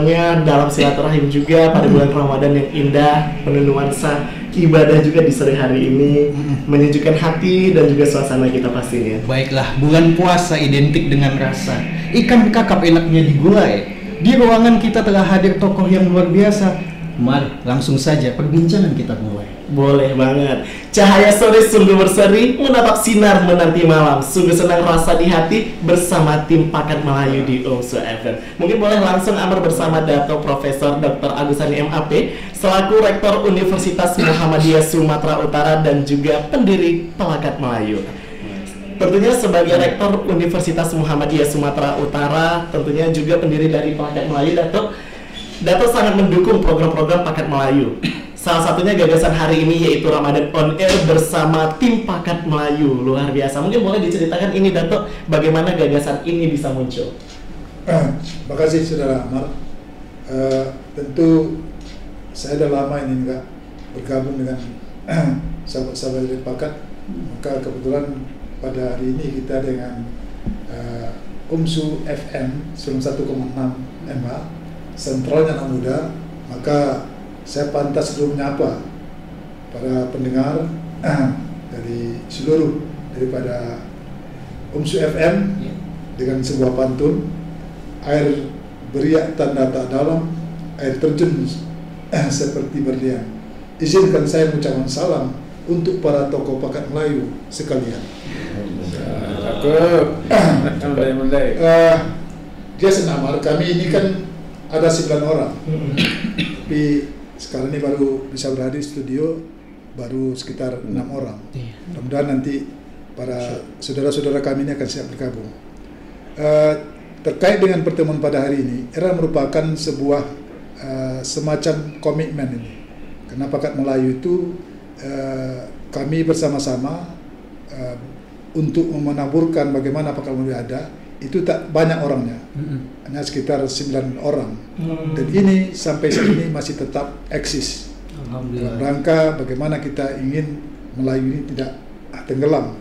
pokoknya dalam silaturahim juga pada bulan Ramadan yang indah, penuh nuansa ibadah juga di sore hari ini, menyejukkan hati dan juga suasana kita pastinya. Baiklah, bulan puasa identik dengan rasa. Ikan kakap enaknya digulai. Di ruangan kita telah hadir tokoh yang luar biasa. Mari langsung saja perbincangan kita mulai. Boleh banget. Cahaya sore sungguh berseri, menatap sinar menanti malam. Sungguh senang rasa di hati bersama tim Paket Melayu di OMSU FM. Mungkin boleh langsung Amar bersama Dato Profesor Dr. Agusani MAP selaku Rektor Universitas Muhammadiyah Sumatera Utara dan juga pendiri Paket Melayu. Tentunya sebagai Rektor Universitas Muhammadiyah Sumatera Utara, tentunya juga pendiri dari Paket Melayu, Dato sangat mendukung program-program Paket Melayu. Salah satunya gagasan hari ini yaitu Ramadan on Air bersama tim Paket Melayu. Luar biasa. Mungkin boleh diceritakan ini Dato, bagaimana gagasan ini bisa muncul? Terima kasih Saudara Amar. Tentu saya sudah lama ini enggak bergabung dengan sahabat-sahabat dari Paket. Maka kebetulan pada hari ini kita dengan OMSU FM 101,6 MH, sentralnya anak muda, maka saya pantas dulu menyapa para pendengar dari seluruh daripada OMSU FM dengan sebuah pantun, air beriak tanda tak dalam, air terjun seperti berlian. Izinkan saya mengucapkan salam untuk para tokoh Paket Melayu sekalian. Dia senamar, kami ini kan ada 9 orang, tapi sekarang ini baru bisa berada di studio baru sekitar 6 orang. Mudah-mudahan nanti para saudara-saudara kami ini akan siap bergabung. Terkait dengan pertemuan pada hari ini, era merupakan sebuah semacam komitmen ini. Karena Paket Melayu itu kami bersama-sama untuk menaburkan bagaimana Paket Melayu ada. Itu tak banyak orangnya, hanya sekitar 9 orang. Dan ini sampai saat ini masih tetap eksis. Dalam rangka bagaimana kita ingin Melayu ini tidak tenggelam.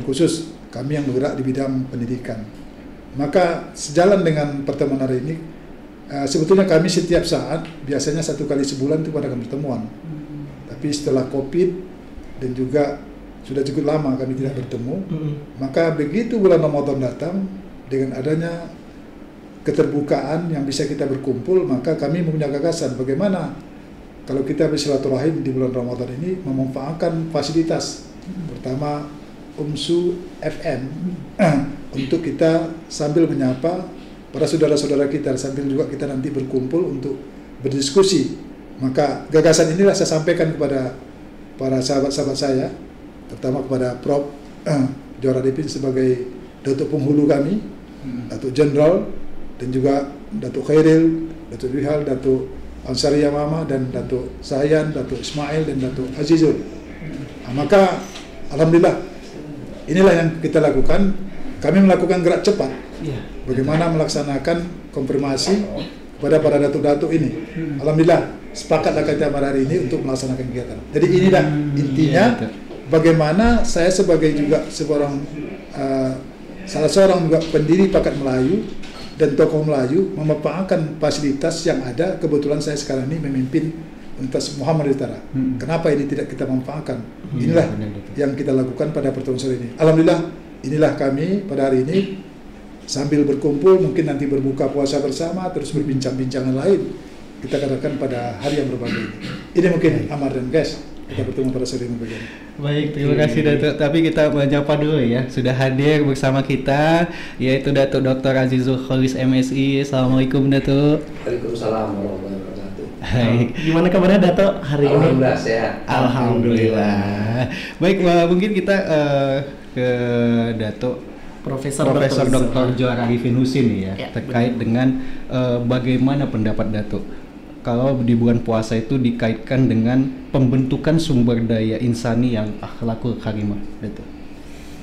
Khusus kami yang bergerak di bidang pendidikan. Maka sejalan dengan pertemuan hari ini, sebetulnya kami setiap saat, biasanya 1 kali sebulan itu pada pertemuan. Tapi setelah COVID dan juga sudah cukup lama kami tidak bertemu, maka begitu bulan Ramadan datang, dengan adanya keterbukaan yang bisa kita berkumpul, maka kami mempunyai gagasan bagaimana kalau kita bersilaturahim di bulan Ramadan ini memanfaatkan fasilitas pertama OMSU FM untuk kita sambil menyapa para saudara-saudara kita, sambil juga kita nanti berkumpul untuk berdiskusi. Maka gagasan inilah saya sampaikan kepada para sahabat-sahabat saya, terutama kepada Prof. Johara Dipin sebagai Datuk Penghulu kami, Datuk Jenderal, dan juga Datuk Khairil, Datuk Wihal, Datuk Ansari Yamama, dan Datuk Sayan, Datuk Ismail, dan Datuk Azizul. Maka Alhamdulillah inilah yang kita lakukan. Kami melakukan gerak cepat bagaimana melaksanakan konfirmasi kepada para datuk-datuk ini. Alhamdulillah sepakatlah kita pada hari ini untuk melaksanakan kegiatan. Jadi inilah intinya bagaimana saya sebagai juga salah seorang juga pendiri Paket Melayu dan tokoh Melayu memanfaatkan fasilitas yang ada. Kebetulan saya sekarang ini memimpin Universitas Muhammadiyah Utara. Kenapa ini tidak kita manfaatkan? Inilah yang kita lakukan pada pertemuan sore ini. Alhamdulillah inilah kami pada hari ini sambil berkumpul, mungkin nanti berbuka puasa bersama, terus berbincang-bincangan lain kita katakan pada hari yang berbeda ini. Ini mungkin Amar dan guys, kita bertemu pada sore ini begini. Baik, terima kasih Datuk. Tapi kita menyapa dulu ya, sudah hadir bersama kita yaitu Datuk Dr. Azizul Kholis MSI. Assalamualaikum Datuk. Waalaikumsalam warahmatullahi wabarakatuh. Baik. Gimana kabarnya Datuk hari ini? Alhamdulillah sehat. Alhamdulillah. Baik, mungkin kita ke Datuk Profesor Dr. Johar Arifin Husin ya, terkait dengan bagaimana pendapat Datuk kalau di bulan puasa itu dikaitkan dengan pembentukan sumber daya insani yang akhlakul karimah, Datuk.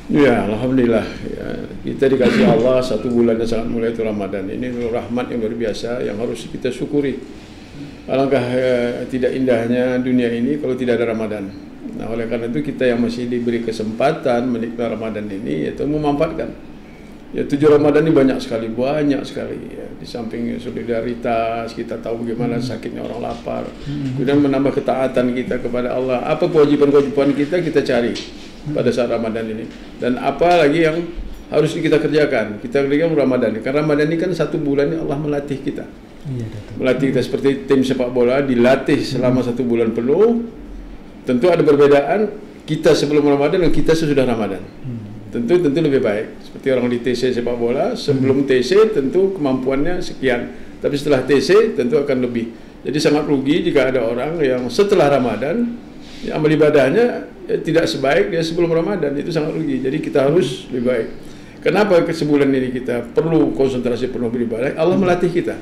Ya, Alhamdulillah ya, kita dikasih Allah 1 bulan yang sangat mulia itu Ramadan. Ini rahmat yang luar biasa yang harus kita syukuri. Alangkah tidak indahnya dunia ini kalau tidak ada Ramadan. Nah, oleh karena itu kita yang masih diberi kesempatan menikmati Ramadan ini yaitu memanfaatkan. Ya 7 Ramadan ini banyak sekali ya. Di samping solidaritas, kita tahu bagaimana sakitnya orang lapar, kemudian menambah ketaatan kita kepada Allah. Apa kewajiban-kewajiban kita cari pada saat Ramadan ini, dan apa lagi yang harus kita kerjakan. Kita kerjakan Ramadan ini, karena Ramadan ini kan 1 bulan Allah melatih kita. Melatih kita seperti tim sepak bola dilatih selama 1 bulan penuh. Tentu ada perbedaan kita sebelum Ramadan dan kita sesudah Ramadan. Tentu lebih baik. Seperti orang di TC sepak bola, sebelum TC tentu kemampuannya sekian, tapi setelah TC tentu akan lebih. Jadi sangat rugi jika ada orang yang setelah Ramadan ya, amal ibadahnya tidak sebaik dia sebelum Ramadan, itu sangat rugi. Jadi kita harus lebih baik. Kenapa sebulan ini kita perlu konsentrasi penuh beribadah? Allah melatih kita.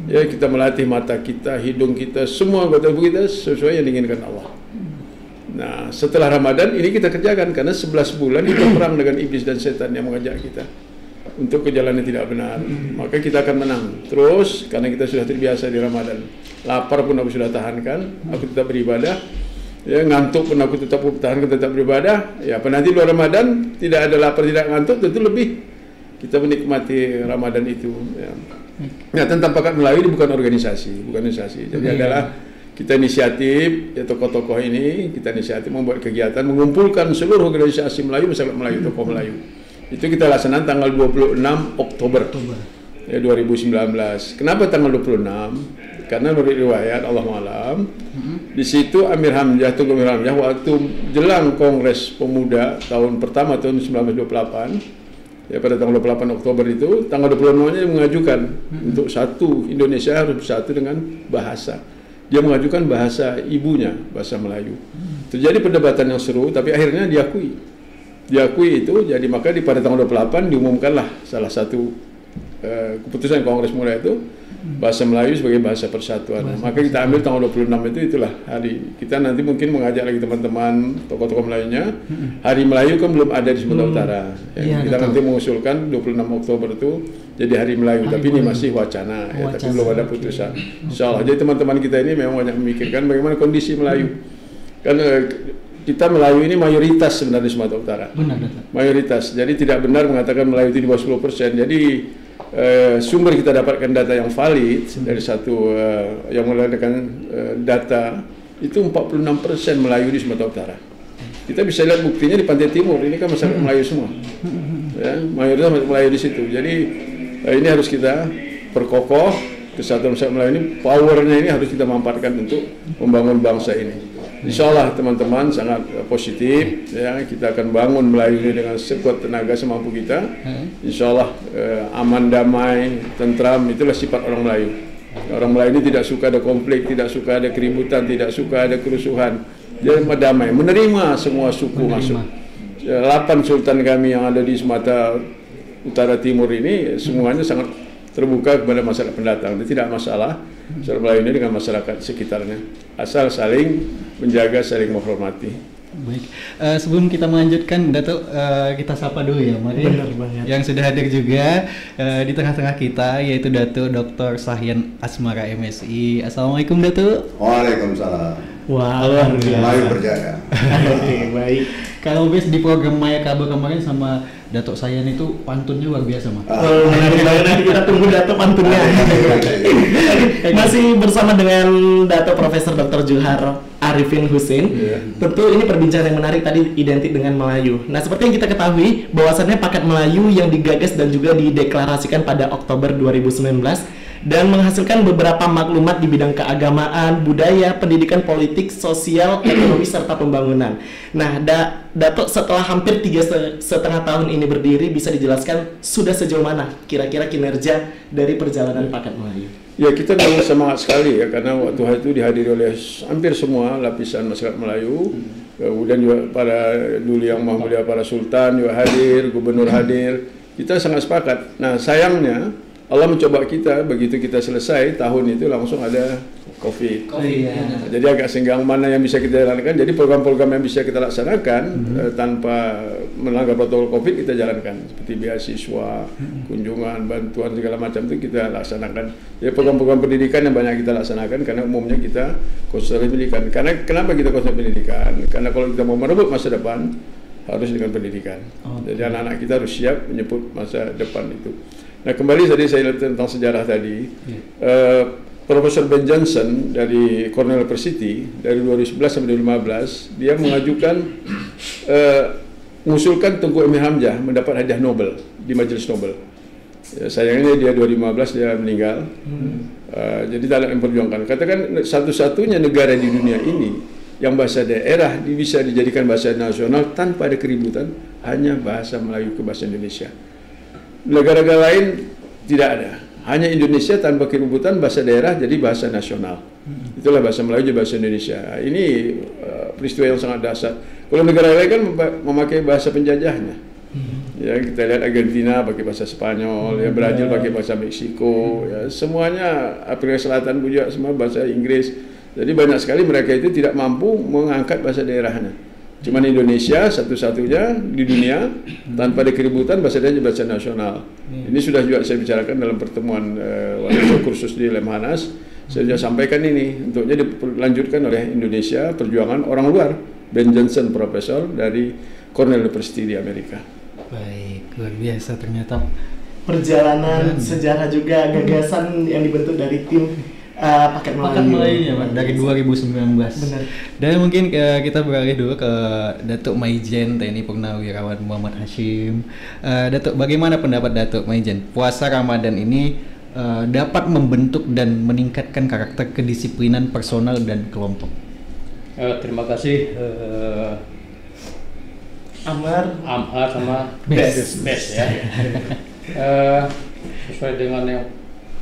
Ya, kita melatih mata kita, hidung kita, semua anggota tubuh kita sesuai yang diinginkan Allah. Nah, setelah Ramadan ini kita kerjakan, karena 11 bulan kita perang dengan iblis dan setan yang mengajak kita untuk ke jalan yang tidak benar. Maka kita akan menang terus, karena kita sudah terbiasa di Ramadan. Lapar pun aku sudah tahankan, aku tetap beribadah. Ya, ngantuk pun aku tetap tahankan, tetap beribadah. Ya, apa nanti luar Ramadan tidak ada lapar, tidak ngantuk, tentu lebih kita menikmati Ramadan itu. Ya. Nah, tentang Pakat Melayu ini bukan organisasi. Jadi adalah kita inisiatif, ya, tokoh-tokoh ini kita inisiatif membuat kegiatan mengumpulkan seluruh organisasi Melayu, masyarakat Melayu, tokoh Melayu. Itu kita laksanakan tanggal 26 Oktober ya, 2019. Kenapa tanggal 26? Karena menurut riwayat Allah Alam, di situ Amir Hamzah, Tunggul Amir Hamzah, waktu jelang Kongres Pemuda tahun pertama tahun 1928, ya, pada tanggal 28 Oktober itu, tanggal 26-nya mengajukan untuk satu Indonesia harus bersatu dengan bahasa. Dia mengajukan bahasa ibunya, bahasa Melayu. Terjadi perdebatan yang seru, tapi akhirnya diakui itu. Jadi maka pada tanggal 28 diumumkanlah salah satu keputusan Kongres Muda itu, bahasa Melayu sebagai bahasa persatuan. Maka kita ambil tanggal 26 itulah hari. Kita nanti mungkin mengajak lagi teman-teman tokoh-tokoh Melayunya. Hari Melayu kan belum ada di Sumatera Utara. Kita nanti mengusulkan 26 Oktober itu jadi Hari Melayu, tapi ini masih wacana, ya, tapi belum ada putusan. Insyaallah. Jadi teman-teman kita ini memang banyak memikirkan bagaimana kondisi Melayu. Kan kita Melayu ini mayoritas sebenarnya di Sumatera Utara. Mayoritas. Jadi tidak benar mengatakan Melayu itu di bawah 10%. Jadi sumber kita dapatkan data yang valid dari satu yang mengadakan data itu 46% Melayu di Sumatera Utara. Kita bisa lihat buktinya di Pantai Timur, ini kan masyarakat Melayu semua. Ya, mayoritas Melayu di situ. Jadi ini harus kita perkokoh kesatuan masyarakat Melayu ini, powernya ini harus kita manfaatkan untuk membangun bangsa ini. Insyaallah teman-teman sangat positif, ya, kita akan bangun Melayu ini dengan sekuat tenaga semampu kita. Insyaallah aman, damai, tentram, itulah sifat orang Melayu. Orang Melayu ini tidak suka ada konflik, tidak suka ada keributan, tidak suka ada kerusuhan. Dia damai, menerima semua suku masuk. 8 sultan kami yang ada di Sumatera Utara Timur ini semuanya sangat terbuka kepada masyarakat pendatang. Tidak masalah masyarakat Melayu ini dengan masyarakat sekitarnya, asal saling menjaga, saling menghormati. Baik, sebelum kita melanjutkan, Datuk, kita sapa dulu ya, mari. Yang sudah hadir juga di tengah-tengah kita, yaitu Datuk Dr. Sahyan Asmara MSI. Assalamualaikum, Datuk. Waalaikumsalam. Wah, Melayu berjaya. Oke, baik. Kalau bis di program Maya Kabar kemarin sama Datuk Sahyan itu pantunnya luar biasa, Mas. Menarik banget, nanti kita tunggu Datuk pantunnya. Masih bersama dengan Datuk Profesor Dr. Johar Arifin Husin. Tentu ini perbincangan yang menarik tadi, identik dengan Melayu. Nah, seperti yang kita ketahui, bahwasannya Paket Melayu yang digagas dan juga dideklarasikan pada Oktober 2019 dan menghasilkan beberapa maklumat di bidang keagamaan, budaya, pendidikan, politik, sosial, ekonomi, serta pembangunan. Nah, Datuk, setelah hampir 3,5 tahun ini berdiri, bisa dijelaskan sudah sejauh mana kira-kira kinerja dari perjalanan Paket Melayu? Ya, kita memang semangat sekali ya, karena waktu itu dihadiri oleh hampir semua lapisan masyarakat Melayu. Kemudian juga para dulu yang Maha Mulia, para sultan juga hadir, gubernur hadir. Kita sangat sepakat. Nah, sayangnya Allah mencoba kita, begitu kita selesai tahun itu langsung ada COVID. Jadi agak senggang mana yang bisa kita jalankan. Jadi program-program yang bisa kita laksanakan tanpa melanggar protokol COVID kita jalankan, seperti beasiswa, kunjungan, bantuan segala macam itu kita laksanakan. Jadi program-program pendidikan yang banyak kita laksanakan karena umumnya kita konsentrasi pendidikan. Karena kenapa kita konsentrasi pendidikan? Karena kalau kita mau merebut masa depan, harus dengan pendidikan. Jadi anak-anak kita harus siap menyebut masa depan itu. Nah, kembali tadi saya lihat tentang sejarah tadi. Profesor Ben Johnson dari Cornell University dari 2011 sampai 2015 dia mengajukan mengusulkan Tengku Emil Hamzah mendapat hadiah Nobel di Majelis Nobel. Ya, sayangnya dia 2015 dia meninggal. Jadi tak ada yang memperjuangkan. Katakan satu-satunya negara di dunia ini yang bahasa daerah bisa dijadikan bahasa nasional tanpa ada keributan hanya bahasa Melayu ke bahasa Indonesia. Negara-negara lain tidak ada. Hanya Indonesia tanpa keributan bahasa daerah jadi bahasa nasional. Itulah bahasa Melayu jadi bahasa Indonesia. Ini peristiwa yang sangat dasar. Kalau negara lain kan memakai bahasa penjajahnya. Ya, kita lihat Argentina pakai bahasa Spanyol, ya Brazil pakai bahasa Meksiko, ya semuanya Afrika Selatan juga semua bahasa Inggris. Jadi banyak sekali mereka itu tidak mampu mengangkat bahasa daerahnya. Cuma Indonesia satu-satunya di dunia tanpa ada keributan bahasa daerahnya bahasa nasional. Ini sudah juga saya bicarakan dalam pertemuan waktu kursus di Lemhanas. Saya sudah sampaikan ini untuknya dilanjutkan oleh Indonesia perjuangan orang luar. Ben Johnson, profesor dari Cornell University di Amerika. Baik, luar biasa ternyata perjalanan sejarah juga gagasan yang dibentuk dari tim Paket Melayu ya, Pak, dari 2019. Benar. Dan mungkin kita beralih dulu ke Datuk Maijen TNI Purnawirawan Muhammad Hashim. Datuk, bagaimana pendapat Datuk Maijen? Puasa Ramadan ini dapat membentuk dan meningkatkan karakter kedisiplinan personal dan kelompok. Terima kasih Amar sama Bes ya. Sesuai dengan yang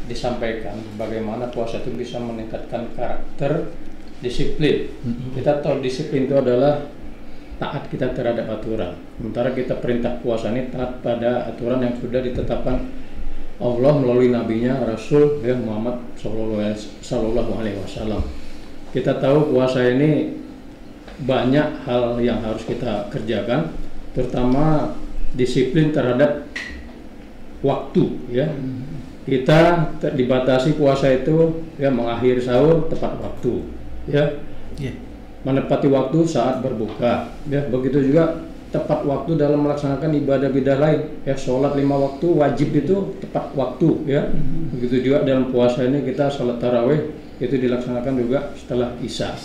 disampaikan, bagaimana puasa itu bisa meningkatkan karakter disiplin. Kita tahu disiplin itu adalah taat kita terhadap aturan. Sementara kita perintah puasa ini taat pada aturan yang sudah ditetapkan Allah melalui nabinya Rasul ya Muhammad Sallallahu Alaihi Wasallam. Kita tahu puasa ini banyak hal yang harus kita kerjakan, terutama disiplin terhadap waktu ya. Kita dibatasi puasa itu ya mengakhiri sahur tepat waktu ya. Menepati waktu saat berbuka ya. Begitu juga tepat waktu dalam melaksanakan ibadah-ibadah lain ya. Sholat 5 waktu wajib itu tepat waktu ya. Begitu juga dalam puasa ini kita sholat tarawih itu dilaksanakan juga setelah isya.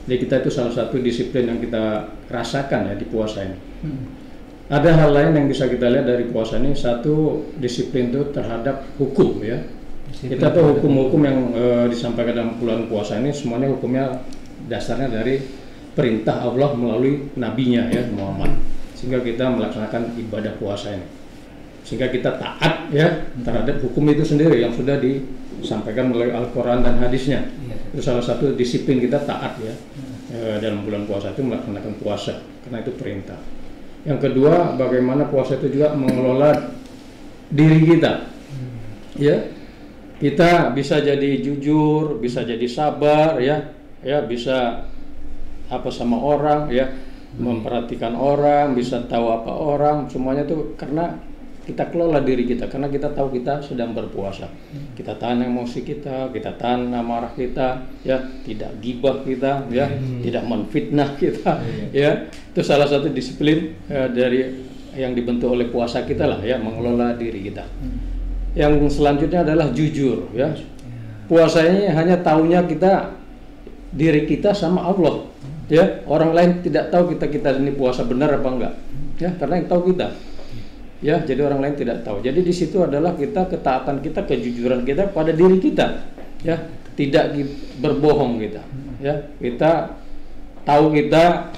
Jadi kita itu salah satu disiplin yang kita rasakan ya di puasa ini. Ada hal lain yang bisa kita lihat dari puasa ini. Satu, disiplin itu terhadap hukum ya. Kita tahu hukum-hukum yang disampaikan dalam bulan puasa ini semuanya hukumnya dasarnya dari perintah Allah melalui nabinya ya Muhammad. Sehingga kita melaksanakan ibadah puasa ini. Sehingga kita taat ya terhadap hukum itu sendiri yang sudah disampaikan melalui Al-Quran dan hadisnya. Itu salah satu disiplin kita taat ya dalam bulan puasa itu melaksanakan puasa karena itu perintah. Yang kedua, bagaimana puasa itu juga mengelola diri kita. Ya. Kita bisa jadi jujur, bisa jadi sabar ya. Ya, bisa apa sama orang ya, memperhatikan orang, bisa tahu apa orang, semuanya itu karena kita kelola diri kita, karena kita tahu kita sedang berpuasa. Kita tahan emosi kita tahan amarah kita, ya, tidak gibah kita, ya, tidak menfitnah kita, ya. Itu salah satu disiplin dari yang dibentuk oleh puasa kita lah, ya, mengelola diri kita. Yang selanjutnya adalah jujur, ya. Puasa ini hanya taunya kita diri kita sama Allah, ya. Orang lain tidak tahu kita ini puasa benar apa enggak, ya, karena yang tahu kita. Ya, jadi orang lain tidak tahu. Jadi di situ adalah kita ketaatan kita, kejujuran kita pada diri kita, ya, tidak berbohong kita, ya, kita tahu kita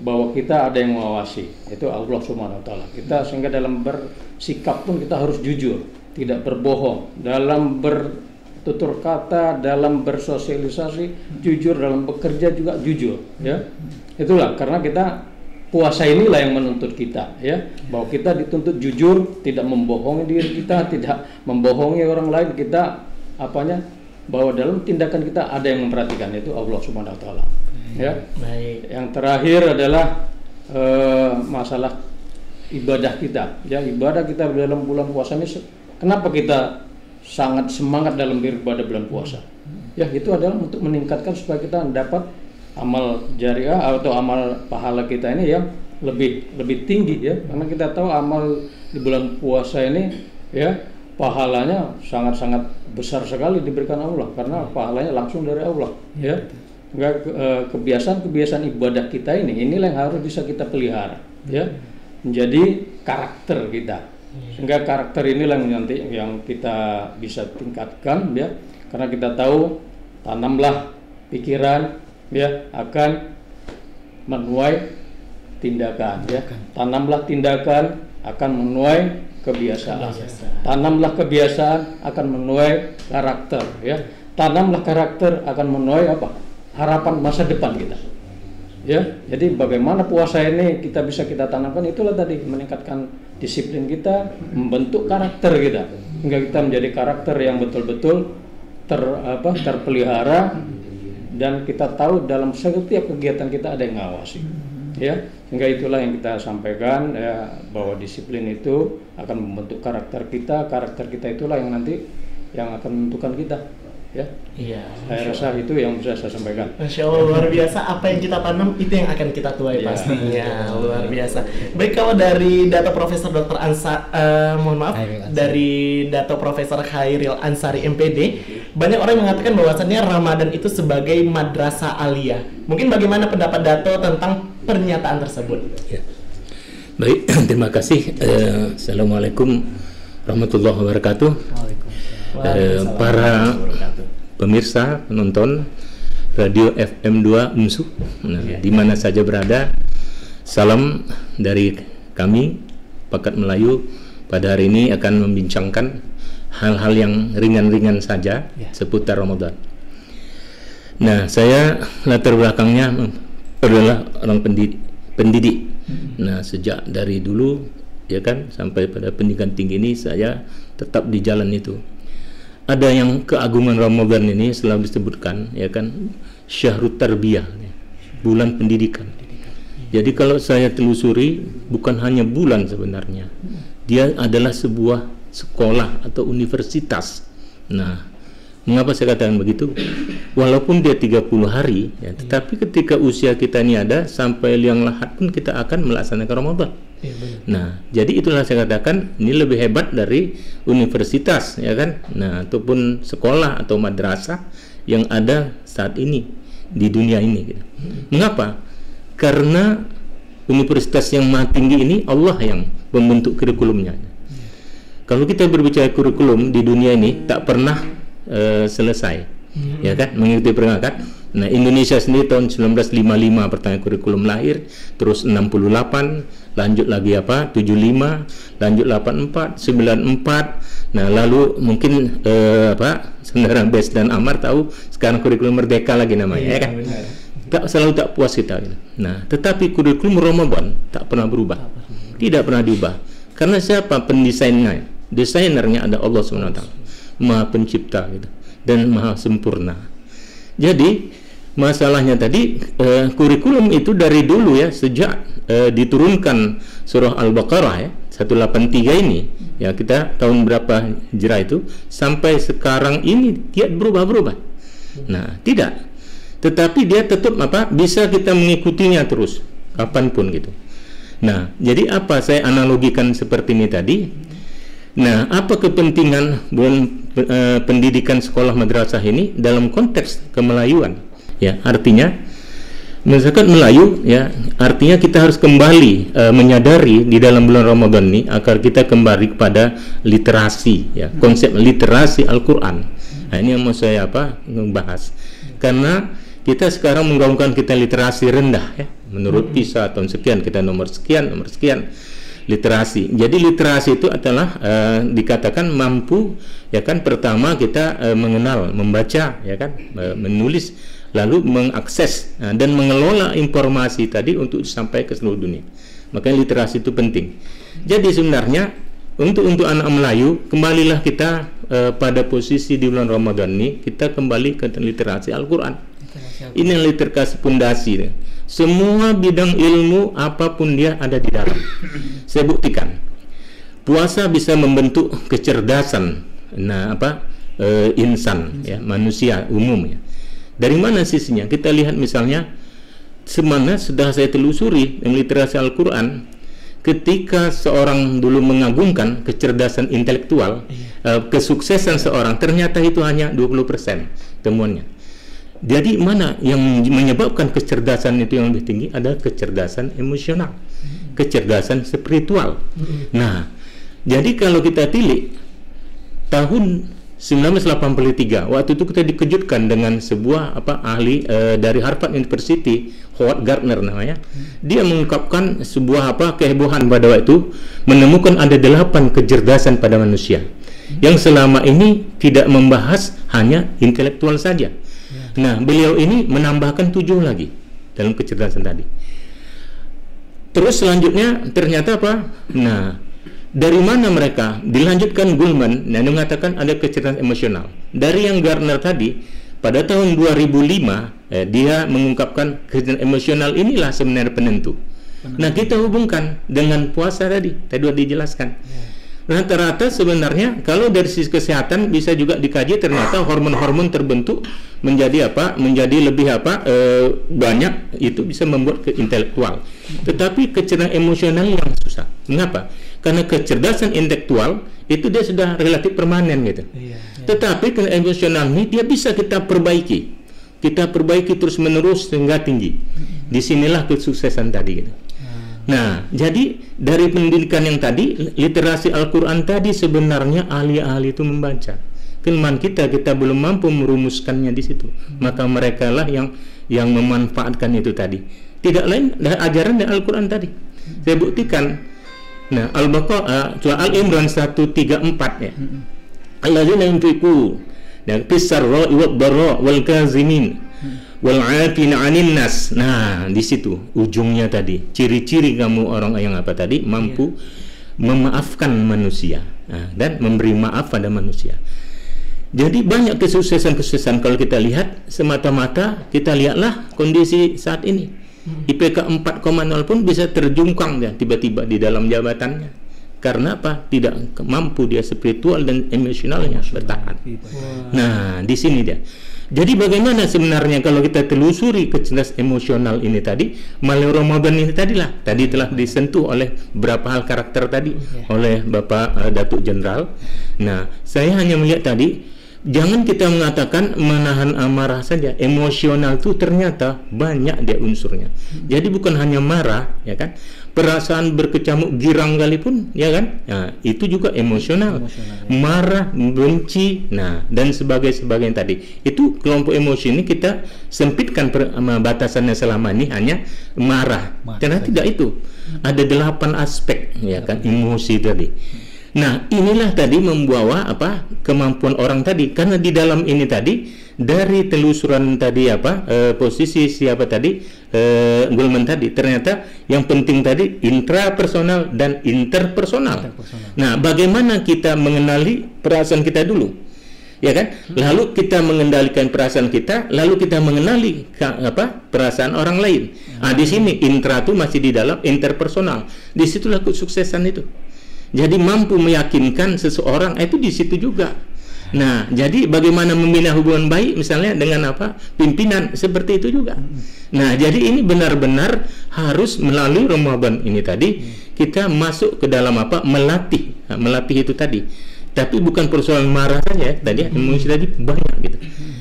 bahwa kita ada yang mengawasi, itu Allah Subhanahu Wa Taala. Kita sehingga dalam bersikap pun kita harus jujur, tidak berbohong, dalam bertutur kata, dalam bersosialisasi jujur, dalam bekerja juga jujur, ya. Itulah karena kita puasa inilah yang menuntut kita, ya, bahwa kita dituntut jujur, tidak membohongi diri kita, tidak membohongi orang lain, kita bahwa dalam tindakan kita ada yang memperhatikan, itu Allah Subhanahu Wa Taala. Ya. Baik. Yang terakhir adalah masalah ibadah kita, ya, ibadah kita dalam bulan puasa ini. Kenapa kita sangat semangat dalam beribadah bulan puasa? Ya, itu adalah untuk meningkatkan supaya kita dapat amal jariah atau amal pahala kita ini yang lebih tinggi ya, karena kita tahu amal di bulan puasa ini ya pahalanya sangat-sangat besar sekali diberikan Allah, karena pahalanya langsung dari Allah ya. Enggak, kebiasaan ibadah kita inilah yang harus bisa kita pelihara ya, menjadi karakter kita, sehingga karakter inilah yang nanti yang kita bisa tingkatkan ya, karena kita tahu tanamlah pikiran ya akan menuai tindakan ya, tanamlah tindakan akan menuai kebiasaan, tanamlah kebiasaan akan menuai karakter ya, tanamlah karakter akan menuai apa, harapan masa depan kita ya. Jadi bagaimana puasa ini kita bisa kita tanamkan, itulah tadi meningkatkan disiplin kita, membentuk karakter kita hingga kita menjadi karakter yang betul-betul terpelihara, dan kita tahu dalam setiap kegiatan kita ada yang ngawasi ya. Sehingga itulah yang kita sampaikan ya, bahwa disiplin itu akan membentuk karakter kita itulah yang nanti yang akan menentukan kita ya. Iya, saya rasa itu yang bisa saya sampaikan. Masya Allah, luar biasa. Apa yang kita tanam itu yang akan kita tuai pastinya. Luar biasa. Baik, kalau dari data Profesor Dr. dari data Profesor Khairil Ansari MPD, banyak orang mengatakan bahwasannya Ramadan itu sebagai madrasah aliyah. Mungkin bagaimana pendapat Dato tentang pernyataan tersebut? Ya. Baik, terima kasih. Assalamualaikum warahmatullahi wabarakatuh. Para pemirsa, penonton Radio FM 2 UMSU, di mana saja berada, salam dari kami Pakat Melayu. Pada hari ini akan membincangkan hal-hal yang ringan-ringan saja seputar Ramadan. Nah, saya latar belakangnya adalah orang pendidik. Nah, sejak dari dulu ya kan sampai pada pendidikan tinggi ini saya tetap di jalan itu. Ada yang keagungan Ramadan ini selalu disebutkan ya kan, Syahrut Tarbiyah, bulan pendidikan. Jadi kalau saya telusuri, bukan hanya bulan sebenarnya, dia adalah sebuah sekolah atau universitas. Nah, mengapa saya katakan begitu? Walaupun dia 30 hari ya, tetapi ketika usia kita ini ada sampai liang lahat pun kita akan melaksanakan Ramadan. Nah, jadi itulah saya katakan ini lebih hebat dari universitas ya kan. Nah, ataupun sekolah atau madrasah yang ada saat ini di dunia ini gitu. Mengapa? Karena universitas yang maha tinggi ini Allah yang membentuk kurikulumnya. Kalau kita berbicara kurikulum di dunia ini tak pernah selesai ya kan, mengikuti perangkat. Nah, Indonesia sendiri tahun 1955 pertama kurikulum lahir, terus 68, lanjut lagi 75, lanjut 84, 94. Nah, lalu mungkin saudara Bes dan Amar tahu sekarang kurikulum Merdeka lagi namanya ya kan. Selalu tak puas kita gitu. Nah, tetapi kurikulum Ramadan tak pernah berubah, tidak pernah diubah. Karena siapa pendesainnya? Desainernya ada Allah SWT, Maha Pencipta gitu, dan Maha Sempurna. Jadi masalahnya tadi kurikulum itu dari dulu ya, sejak diturunkan surah Al-Baqarah ya 183 ini ya, kita tahun berapa Hijrah itu sampai sekarang ini dia berubah-berubah. Nah, tidak. Tetapi dia tetap bisa kita mengikutinya terus kapanpun gitu. Nah, jadi apa saya analogikan seperti ini tadi? Nah, apa kepentingan pendidikan sekolah madrasah ini dalam konteks kemelayuan? Ya, artinya masyarakat Melayu ya, artinya kita harus kembali menyadari di dalam bulan Ramadan ini agar kita kembali kepada literasi ya, konsep literasi Al-Qur'an. Nah, ini yang mau saya membahas. Karena kita sekarang menggaungkan kita literasi rendah ya. Menurut PISA tahun sekian kita nomor sekian literasi. Jadi literasi itu adalah dikatakan mampu ya kan, pertama kita mengenal, membaca ya kan, menulis, lalu mengakses dan mengelola informasi tadi untuk sampai ke seluruh dunia. Makanya literasi itu penting. Jadi sebenarnya untuk anak Melayu, kembalilah kita pada posisi di bulan Ramadan ini, kita kembali ke literasi Al-Qur'an. Ini literasi pondasi. Semua bidang ilmu apapun dia ada di dalam. Saya buktikan. Puasa bisa membentuk kecerdasan insan ya, manusia umum ya. Dari mana sisinya? Kita lihat misalnya semana sudah saya telusuri dengan literasi Al-Quran, ketika seorang dulu mengagungkan kecerdasan intelektual, kesuksesan seorang, ternyata itu hanya 20% temuannya. Jadi mana yang menyebabkan kecerdasan itu yang lebih tinggi adalah kecerdasan emosional, kecerdasan spiritual. Nah, jadi kalau kita tilik tahun 1983, waktu itu kita dikejutkan dengan sebuah ahli dari Harvard University, Howard Gardner namanya. Dia mengungkapkan sebuah kehebohan pada waktu itu, menemukan ada 8 kecerdasan pada manusia yang selama ini tidak membahas hanya intelektual saja. Nah, beliau ini menambahkan 7 lagi dalam kecerdasan tadi. Terus selanjutnya ternyata apa? Nah, dari mana mereka? Dilanjutkan Goleman yang mengatakan ada kecerdasan emosional. Dari yang Gardner tadi, pada tahun 2005 dia mengungkapkan kecerdasan emosional inilah sebenarnya penentu. Nah, kita hubungkan dengan puasa tadi sudah dijelaskan. Rata-rata sebenarnya kalau dari sisi kesehatan bisa juga dikaji, ternyata hormon-hormon terbentuk menjadi menjadi lebih banyak, itu bisa membuat ke intelektual. Tetapi kecerdasan emosional yang susah. Mengapa? Karena kecerdasan intelektual itu dia sudah relatif permanen gitu. Tetapi kecerdasan emosional ini dia bisa kita perbaiki. Kita perbaiki terus menerus sehingga tinggi. Disinilah kesuksesan tadi gitu. Nah, jadi dari pendidikan yang tadi, literasi Al-Quran tadi sebenarnya ahli-ahli itu membaca. Kelemahan kita belum mampu merumuskannya di situ. Maka mereka lah yang memanfaatkan itu tadi. Tidak lain dari ajaran dari Al-Quran tadi. Saya buktikan. Nah, Al-Baqarah, surah Al-Imran 134 ya. Alladzina yunfiqu dan fisarra wad dharra wal kazimin wal 'afina 'anil nas. Nah, di situ ujungnya tadi. Ciri-ciri kamu orang yang tadi mampu memaafkan manusia, dan memberi maaf pada manusia. Jadi banyak kesuksesan kalau kita lihat semata-mata kita lihatlah kondisi saat ini. IPK 4,0 pun bisa terjungkang ya tiba-tiba di dalam jabatannya. Karena apa? Tidak mampu dia spiritual dan emosionalnya bertahan. Nah, di sini dia. Jadi bagaimana sebenarnya kalau kita telusuri kecerdasan emosional ini tadi, melalui Ramadan ini tadilah, tadi telah disentuh oleh beberapa hal karakter tadi oleh Bapak Datuk Jenderal. Nah, saya hanya melihat tadi, jangan kita mengatakan menahan amarah saja. Emosional itu ternyata banyak dia unsurnya. Jadi bukan hanya marah, ya kan? Perasaan berkecamuk girang sekalipun, ya kan? Nah, itu juga emosional. Marah, benci, nah, dan sebagainya tadi. Itu kelompok emosi ini kita sempitkan batasannya selama ini hanya marah. Karena tidak itu. Ada 8 aspek, ya kan, emosi tadi. Nah, inilah tadi membawa kemampuan orang tadi, karena di dalam ini tadi dari telusuran tadi posisi siapa tadi Goleman tadi, ternyata yang penting tadi intrapersonal dan interpersonal. Nah, bagaimana kita mengenali perasaan kita dulu, ya kan? Lalu kita mengendalikan perasaan kita, lalu kita mengenali perasaan orang lain. Di sini intra itu masih di dalam interpersonal. Disitulah kesuksesan itu. Jadi mampu meyakinkan seseorang itu di situ juga. Nah, jadi bagaimana membina hubungan baik misalnya dengan pimpinan, seperti itu juga. Nah, jadi ini benar-benar harus melalui Ramadan ini tadi kita masuk ke dalam melatih itu tadi. Tapi bukan persoalan marah saja tadi, emosi tadi banyak gitu.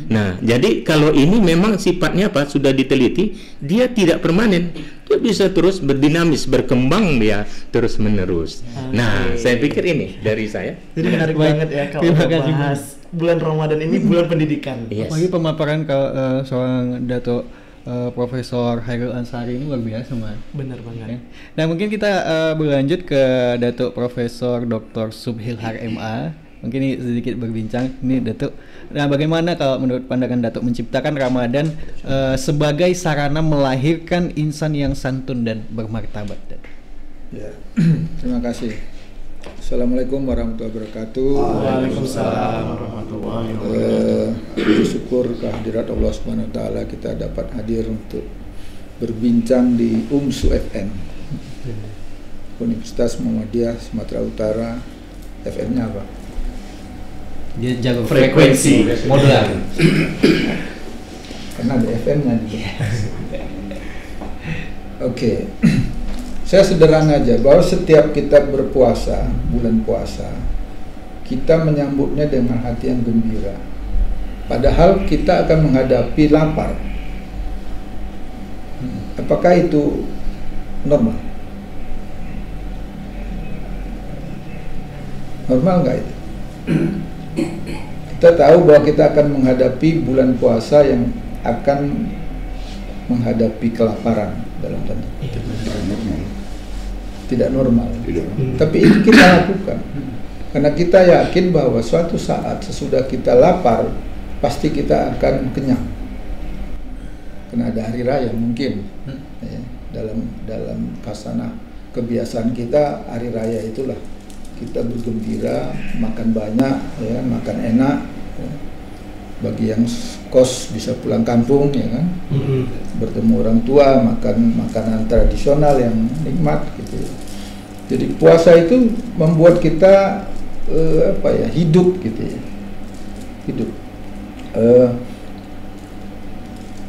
Nah, jadi kalau ini memang sifatnya sudah diteliti, dia tidak permanen. Dia bisa terus berdinamis, berkembang dia terus menerus. Nah, saya pikir ini dari saya. Jadi menarik banget ya kalau bahas bulan Ramadan ini bulan pendidikan. Apalagi pemaparan seorang Datuk Profesor Hairul Ansari ini luar biasa, Mas. Benar banget. Nah, mungkin kita berlanjut ke Datuk Profesor Dr. Subhilhar MA. Mungkin ini sedikit berbincang. Ini Datuk. Nah, bagaimana kalau menurut pandangan Datuk menciptakan Ramadan sebagai sarana melahirkan insan yang santun dan bermartabat? Ya, terima kasih. Assalamualaikum warahmatullahi wabarakatuh. Waalaikumsalam warahmatullahi wabarakatuh. Bersyukur kehadirat Allah Subhanahu wa taala kita dapat hadir untuk berbincang di UMSU FM. Universitas Muhammadiyah Sumatera Utara. FM-nya apa? Dia jago frekuensi modular. Karena ada FM-nya. Oke. Saya sederhana aja bahwa setiap kita berpuasa, bulan puasa, kita menyambutnya dengan hati yang gembira. Padahal kita akan menghadapi lapar. Apakah itu normal? Normal nggak itu? Kita tahu bahwa kita akan menghadapi bulan puasa yang akan menghadapi kelaparan dalam tanda kutip. Tidak normal. Tapi itu kita lakukan karena kita yakin bahwa suatu saat sesudah kita lapar pasti kita akan kenyang. Karena ada hari raya mungkin ya, dalam khasanah kebiasaan kita hari raya itulah kita bergembira, makan banyak, ya, makan enak. Ya. Bagi yang kos bisa pulang kampung, ya kan, bertemu orang tua, makan makanan tradisional yang nikmat, gitu. Jadi puasa itu membuat kita hidup, gitu ya, hidup.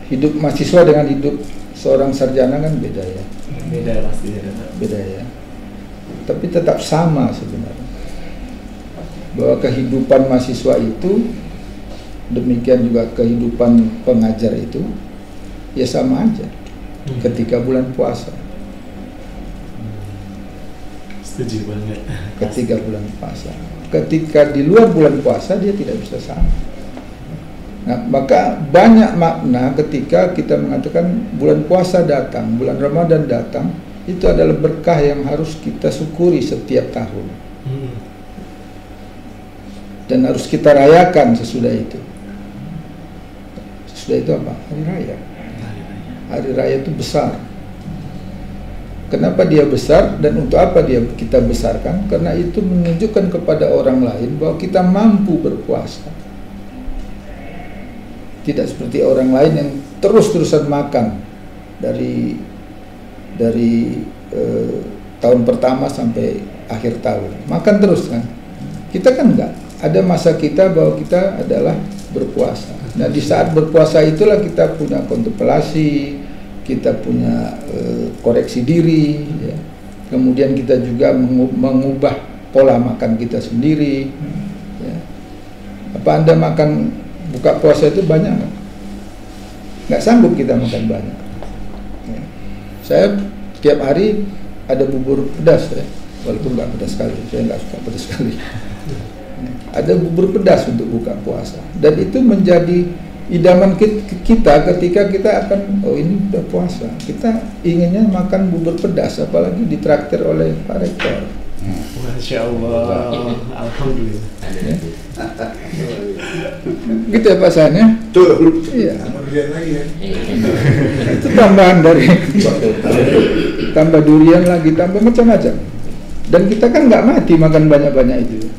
Hidup mahasiswa dengan hidup seorang sarjana kan beda ya. Beda pasti ya. Beda ya. Tapi tetap sama sebenarnya. Bahwa kehidupan mahasiswa itu, demikian juga kehidupan pengajar itu, ya sama aja ketika bulan puasa. Setuju banget. Ketika bulan puasa. Ketika di luar bulan puasa dia tidak bisa sama. Nah, maka banyak makna ketika kita mengatakan bulan puasa datang, bulan Ramadan datang, itu adalah berkah yang harus kita syukuri setiap tahun. Dan harus kita rayakan sesudah itu. Sesudah itu apa? Hari raya. Hari raya itu besar. Kenapa dia besar dan untuk apa dia kita besarkan? Karena itu menunjukkan kepada orang lain bahwa kita mampu berpuasa. Tidak seperti orang lain yang terus-terusan makan dari tahun pertama sampai akhir tahun, makan terus kan. Kita kan enggak. Ada masa kita bahwa kita adalah berpuasa. Nah, di saat berpuasa itulah kita punya kontemplasi, kita punya koreksi diri, ya. Kemudian kita juga mengubah pola makan kita sendiri. Ya. Apa Anda makan buka puasa itu banyak nggak? Nggak sanggup kita makan banyak. Ya. Saya tiap hari ada bubur pedas ya, walaupun nggak pedas sekali. Saya nggak suka pedas sekali. Ya. Ada bubur pedas untuk buka puasa, dan itu menjadi idaman kita ketika kita akan, oh ini udah puasa, kita inginnya makan bubur pedas, apalagi ditraktir oleh Pak Rektor. Masya Allah, alhamdulillah. Ya. Gitu ya Pak San ya? Tuh. Iya. Kemudian lagi ya. Itu tambahan dari tambah durian lagi, tambah macam-macam. Dan kita kan nggak mati makan banyak-banyak itu.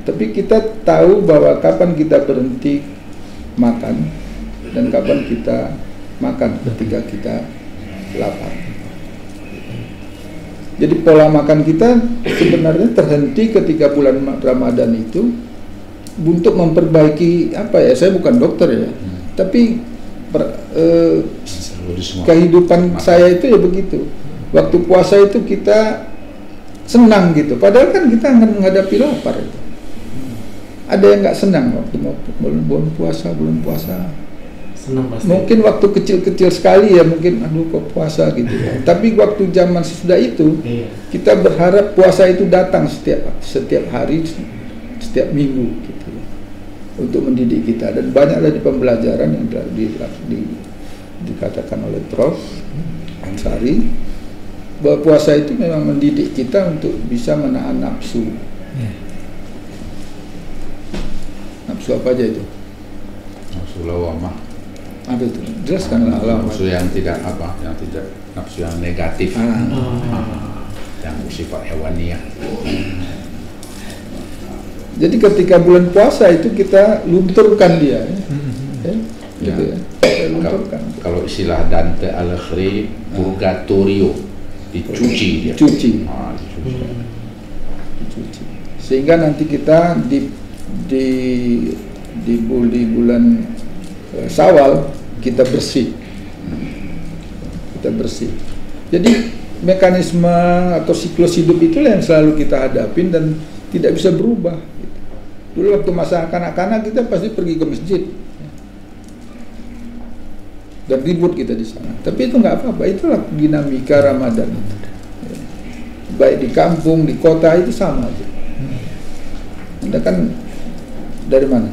Tapi kita tahu bahwa kapan kita berhenti makan dan kapan kita makan ketika kita lapar. Jadi pola makan kita sebenarnya terhenti ketika bulan Ramadan itu untuk memperbaiki apa ya? Saya bukan dokter ya, tapi kehidupan saya itu ya begitu. Waktu puasa itu kita senang gitu, padahal kan kita akan menghadapi lapar itu. Ada yang nggak senang waktu mau bulan puasa. Senang pasti. Mungkin waktu kecil-kecil sekali ya, mungkin aduh kok puasa gitu ya. Tapi waktu zaman sesudah itu, kita berharap puasa itu datang setiap hari, setiap minggu gitu ya, untuk mendidik kita. Dan banyaklah di pembelajaran yang dikatakan oleh Prof. Ansari bahwa puasa itu memang mendidik kita untuk bisa menahan nafsu. Nafsu apa aja itu? Nafsu lawamah. Apa itu? Jelaskanlah lawamah. Nafsu yang tidak apa? Yang tidak, nafsu yang negatif. Yang bersifat hewaniah. Jadi ketika bulan puasa itu kita lunturkan dia, ya. Gitu ya. Lunturkan. Kalau istilah Dante Alighieri, purgatorio, dicuci dia. Dicuci. Dicuci. Sehingga nanti kita di bulan Syawal kita bersih. kita bersih. Jadi mekanisme atau siklus hidup itulah yang selalu kita hadapin dan tidak bisa berubah. Dulu waktu masa kanak-kanak kita pasti pergi ke masjid dan ribut kita di sana. Tapi itu nggak apa-apa, itulah dinamika Ramadan. Baik di kampung, di kota itu sama aja. Anda kan dari mana?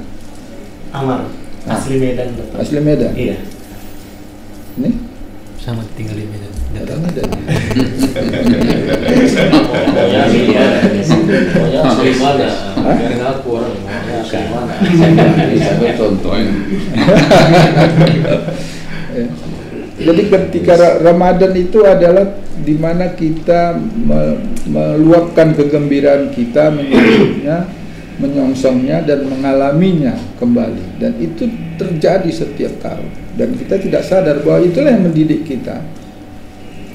Amar, asli Medan. Betul. Asli Medan? Iya. Ini? Sama tinggal di Medan. Datang Medan. Pokoknya asli mana? Biar ngaku orang, pokoknya asli mana? Saya contohin. Jadi ketika Ramadan itu adalah di mana kita meluapkan kegembiraan kita, menyebutnya, menyongsongnya dan mengalaminya kembali, dan itu terjadi setiap tahun dan kita tidak sadar bahwa itulah yang mendidik kita.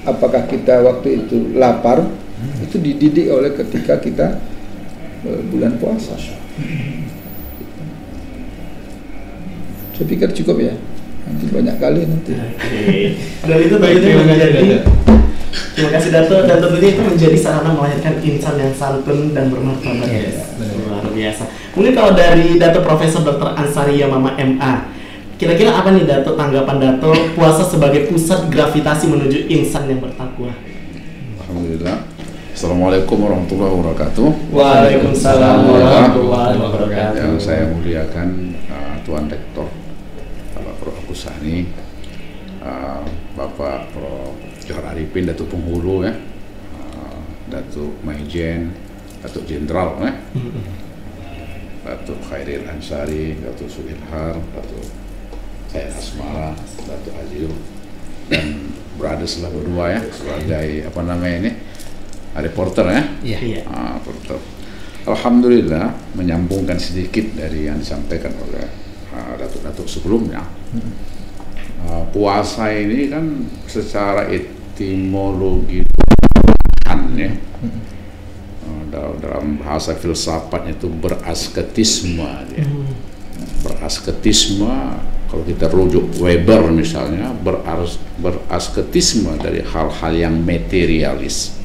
Apakah kita waktu itu lapar, itu dididik oleh ketika kita bulan puasa. Saya pikir cukup ya. Nanti banyak kali nanti. Dan itu tentunya menjadi, terima kasih Dato, dan tentunya itu menjadi sarana melahirkan insan yang santun dan bermartabat. Luar biasa. Mungkin kalau dari Dato Profesor Dr. Ansari Yamama MA, kira-kira apa nih Dato tanggapan Dato puasa sebagai pusat gravitasi menuju insan yang bertakwa? Alhamdulillah. Assalamualaikum warahmatullahi wabarakatuh. Waalaikumsalam warahmatullahi wabarakatuh. Yang saya muliakan Tuan Rektor Prof. Agus Sani, Bapak Prof. Johar Arifin, Datuk Penghulu ya, Datuk Maijen, Datuk Jenderal ya, Datuk Khairil Ansari, Datuk Suhilhar, Datuk Khair Asmara, Datuk Azir, dan brothers lah berdua ya sebagai apa namanya ini reporter ya. Iya. Reporter. Alhamdulillah menyambungkan sedikit dari yang disampaikan oleh datuk-datuk sebelumnya. Puasa ini kan secara etimologi ya, dalam bahasa filsafatnya itu berasketisme ya. Berasketisme kalau kita rujuk Weber misalnya, berasketisme dari hal-hal yang materialis.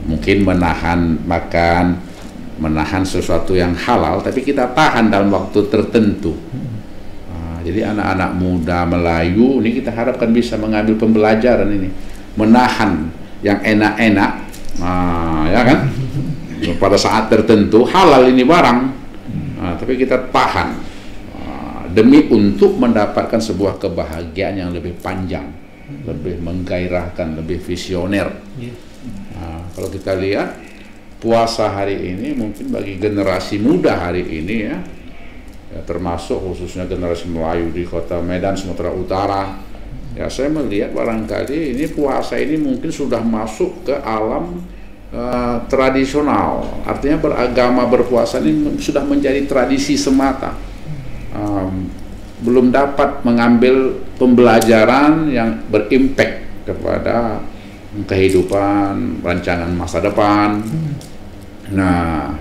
Mungkin menahan makan, menahan sesuatu yang halal, tapi kita tahan dalam waktu tertentu. Jadi anak-anak muda Melayu ini kita harapkan bisa mengambil pembelajaran ini, menahan yang enak-enak, ya kan? Pada saat tertentu halal ini barang, tapi kita tahan demi untuk mendapatkan sebuah kebahagiaan yang lebih panjang, lebih menggairahkan, lebih visioner. Kalau kita lihat puasa hari ini mungkin bagi generasi muda hari ini ya, termasuk khususnya generasi Melayu di kota Medan, Sumatera Utara ya, saya melihat barangkali ini puasa ini mungkin sudah masuk ke alam tradisional, artinya beragama berpuasa ini sudah menjadi tradisi semata, belum dapat mengambil pembelajaran yang berimpact kepada kehidupan, rancangan masa depan. Nah,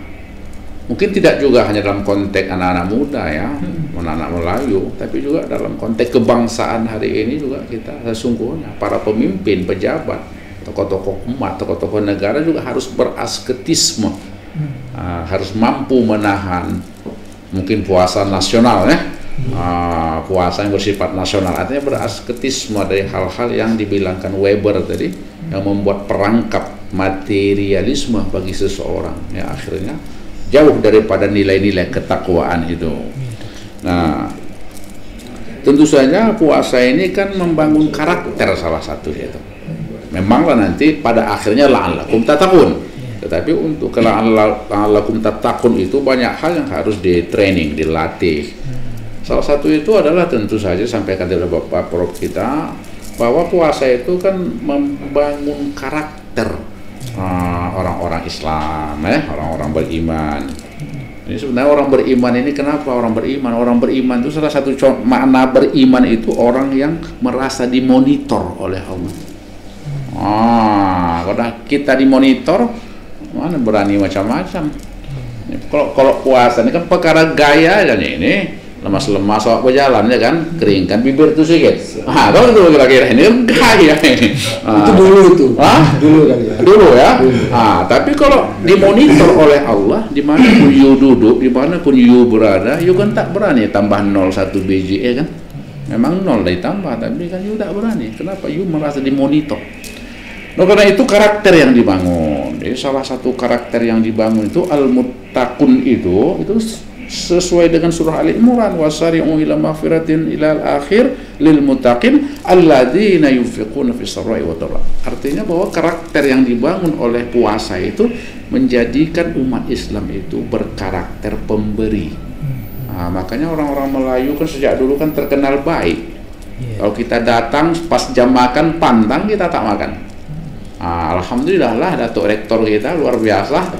mungkin tidak juga hanya dalam konteks anak-anak muda ya, anak-anak Melayu, tapi juga dalam konteks kebangsaan hari ini juga kita sesungguhnya para pemimpin, pejabat, tokoh-tokoh umat, tokoh-tokoh negara juga harus berasketisme, harus mampu menahan mungkin puasa nasional ya, puasa yang bersifat nasional, artinya berasketisme dari hal-hal yang dibilangkan Weber tadi, yang membuat perangkap materialisme bagi seseorang ya, akhirnya jauh daripada nilai-nilai ketakwaan itu. Nah, tentu saja puasa ini kan membangun karakter salah satu itu. Memanglah nanti pada akhirnya la'allakum tattaqun. Tetapi untuk la'allakum tattaqun itu banyak hal yang harus di-training, dilatih. Salah satu itu adalah tentu saja sampaikan oleh Bapak Prof kita bahwa puasa itu kan membangun karakter orang-orang Islam ya, orang-orang beriman. Ini sebenarnya orang beriman ini kenapa orang beriman? Orang beriman itu salah satu makna beriman itu orang yang merasa dimonitor oleh Allah. Kalau kita dimonitor, mana berani macam-macam. Kalau puasa ini kan perkara gaya aja ini. lemas-lemas awak berjalan ya kan, keringkan bibir tuh sedikit. Kalau itu kira-kira ini enggak ya ini. Itu dulu itu. Dulu kali ya. Dulu ya. Tapi kalau dimonitor oleh Allah, di mana pun you duduk, di mana pun you berada, you kan tak berani tambah 0,1 biji kan? Memang 0 ditambah, tapi kan you tak berani. Kenapa? You merasa dimonitor. Nah, karena itu karakter yang dibangun. Jadi salah satu karakter yang dibangun itu al-muttaqun itu sesuai dengan surah Al-Imran, wasari'u ila maghfiratin ilal akhir lil muttaqin alladzina yunfiquna fis sarra'i wa dharra. Artinya bahwa karakter yang dibangun oleh puasa itu menjadikan umat Islam itu berkarakter pemberi. Makanya orang-orang Melayu kan sejak dulu kan terkenal baik. Kalau kita datang pas jam makan pantang, kita tak makan. Alhamdulillah lah Datuk Rektor kita luar biasa.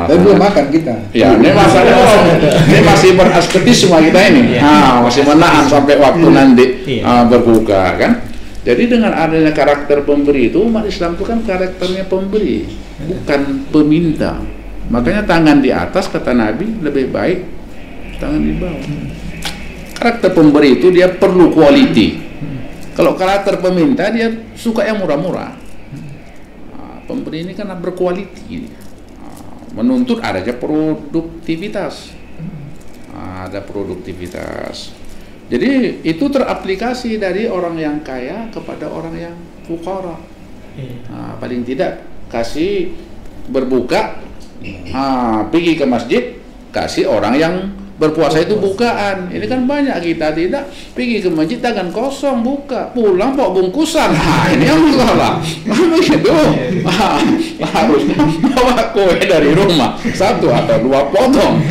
Dan belum makan kita. Ya, ini masalahnya ini masih berasketisme kita ini. Masih menahan sampai waktu nanti berbuka kan. Jadi dengan adanya karakter pemberi itu, umat Islam itu kan karakternya pemberi, bukan peminta. Makanya tangan di atas kata Nabi lebih baik tangan di bawah. Karakter pemberi itu dia perlu quality. Kalau karakter peminta dia suka yang murah-murah. Pemberi ini kan berkualiti, menuntut adanya produktivitas, ada produktivitas. Jadi itu teraplikasi dari orang yang kaya kepada orang yang fuqara. Paling tidak kasih berbuka, pergi ke masjid, kasih orang yang berpuasa itu bukaan. Ini kan banyak kita tidak pergi ke masjid tangan kosong, buka, pulang bawa bungkusan. Ini yang salah. Begitu. Harusnya bawa kue dari rumah 1 atau 2 potong.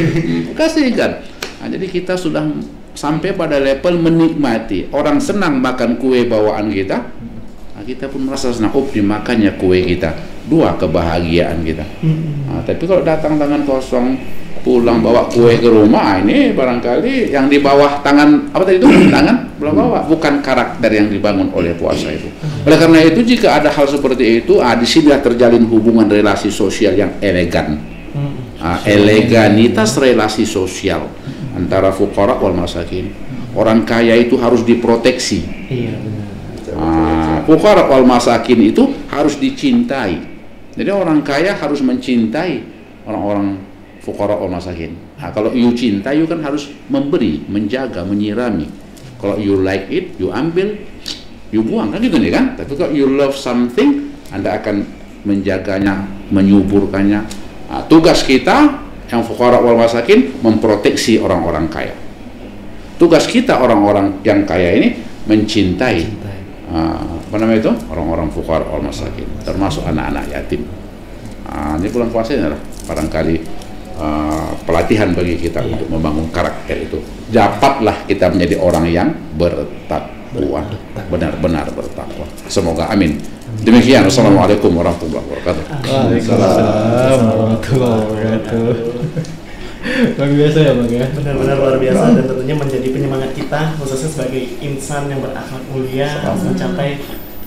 Kasihkan. Jadi kita sudah sampai pada level menikmati. Orang senang makan kue bawaan kita. Kita pun merasa senang, dimakannya kue kita. 2 kebahagiaan kita. Tapi kalau datang tangan kosong, pulang bawa kue ke rumah, ini barangkali yang di bawah tangan apa tadi itu tangan belum bawa, bukan karakter yang dibangun oleh puasa itu. Oleh karena itu jika ada hal seperti itu, di sini terjalin hubungan relasi sosial yang elegan, eleganitas relasi sosial antara fuqara wal masakin. Orang kaya itu harus diproteksi. Fuqara wal masakin itu harus dicintai. Jadi orang kaya harus mencintai orang-orang fuqara wal masakin. Kalau you cinta, you kan harus memberi, menjaga, menyirami. Kalau you like it, you ambil, you buang, kan gitu nih kan. Tapi kalau you love something, Anda akan menjaganya, menyuburkannya. Tugas kita yang fuqara wal masakin memproteksi orang-orang kaya. Tugas kita orang-orang yang kaya ini mencintai apa namanya itu? Orang-orang fuqara wal masakin, termasuk anak-anak yatim. Ini bulan puasa ini adalah barangkali pelatihan bagi kita untuk membangun karakter itu. Dapatlah kita menjadi orang yang bertakwa, benar-benar bertakwa. Semoga amin. Demikian. Assalamualaikum warahmatullahi wabarakatuh. Waalaikumsalam warahmatullahi wabarakatuh. Luar biasa ya Bang ya. Benar-benar luar biasa dan tentunya menjadi penyemangat kita khususnya sebagai insan yang berakhlak mulia mencapai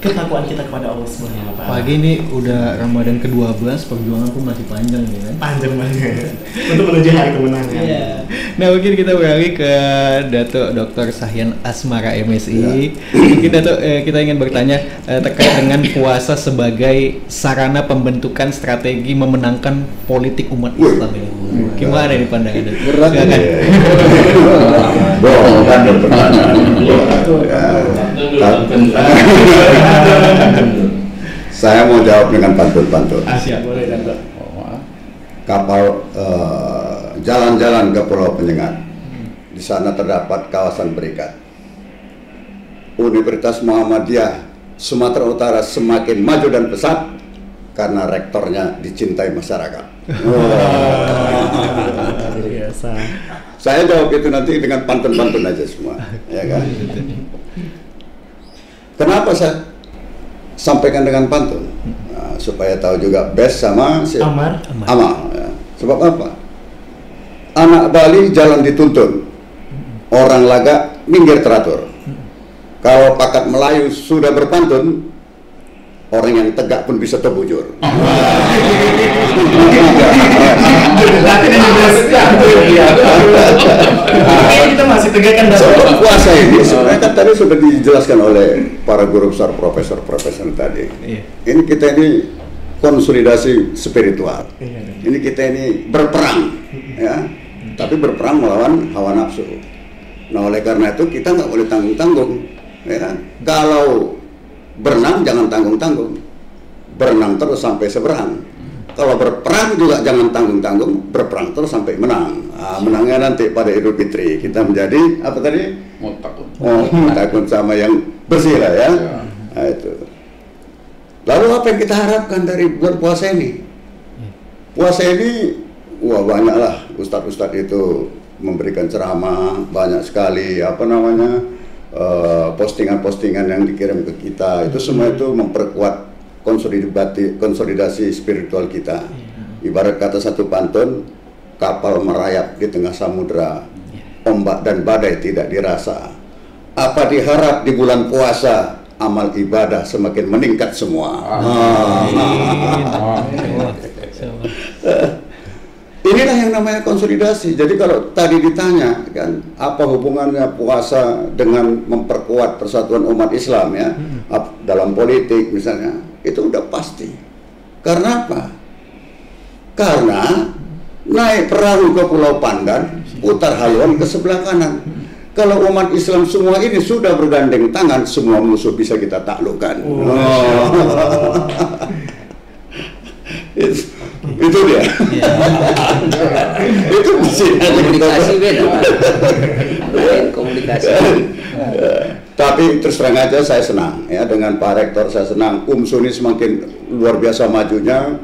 ketakwaan kita kepada Allah Subhanahu wa Ta'ala. Pagi ini udah Ramadan ke-12, perjuangan pun masih panjang nih kan? Panjang banget untuk menuju hari kemenangan. Nah mungkin kita beralih ke Datuk Dr. Sahyan Asmara MSI. Mungkin Datuk kita ingin bertanya terkait dengan puasa sebagai sarana pembentukan strategi memenangkan politik umat Islam ini. Gimana nih pandangan Datuk? Berat kan? Bohong kan Saya mau jawab dengan pantun-pantun. Siap, boleh Datuk. Kapal jalan-jalan ke Pulau Penyengat. Di sana terdapat kawasan berikat. Universitas Muhammadiyah Sumatera Utara semakin maju dan pesat karena rektornya dicintai masyarakat. Biasa. Saya jawab itu nanti dengan pantun-pantun aja semua, ya kan? Kenapa saya sampaikan dengan pantun? Nah, supaya tahu juga best sama si Amar. Ya. Sebab apa? Anak Bali jalan dituntun, orang Laga minggir teratur. Kalau pakat Melayu sudah berpantun, orang yang tegak pun bisa terbujur. Kita masih tegakkan dalam puasa ini. Sebenarnya kan tadi sudah dijelaskan oleh para guru besar, profesor tadi. Ini kita ini konsolidasi spiritual. Ini kita ini berperang, ya. Tapi berperang melawan hawa nafsu. Nah, oleh karena itu kita nggak boleh tanggung-tanggung, ya. Kalau berenang jangan tanggung-tanggung, berenang terus sampai seberang. Kalau berperang juga jangan tanggung-tanggung, berperang terus sampai menang. Menangnya nanti pada Idul Fitri kita menjadi apa tadi? Muttaqun sama yang bersih lah ya. Nah, itu. Lalu apa yang kita harapkan dari bulan puasa ini? Puasa ini, wah banyaklah ustadz-ustadz itu memberikan ceramah, banyak sekali postingan-postingan yang dikirim ke kita. Itu semua itu memperkuat konsolidasi spiritual kita. Ibarat kata satu pantun, kapal merayap di tengah samudera, ombak dan badai tidak dirasa. Apa diharap di bulan puasa, amal ibadah semakin meningkat semua. Inilah yang namanya konsolidasi. Jadi kalau tadi ditanya kan, apa hubungannya puasa dengan memperkuat persatuan umat Islam ya, dalam politik misalnya, itu udah pasti. Karena apa? Karena naik perahu ke Pulau Pandan, putar haluan ke sebelah kanan. Kalau umat Islam semua ini sudah bergandeng tangan, semua musuh bisa kita taklukkan. Itu dia. Itu komunikasi beda. Komunikasi. Tapi terus terang aja saya senang ya dengan Pak Rektor, saya senang. UMSU ini semakin luar biasa majunya.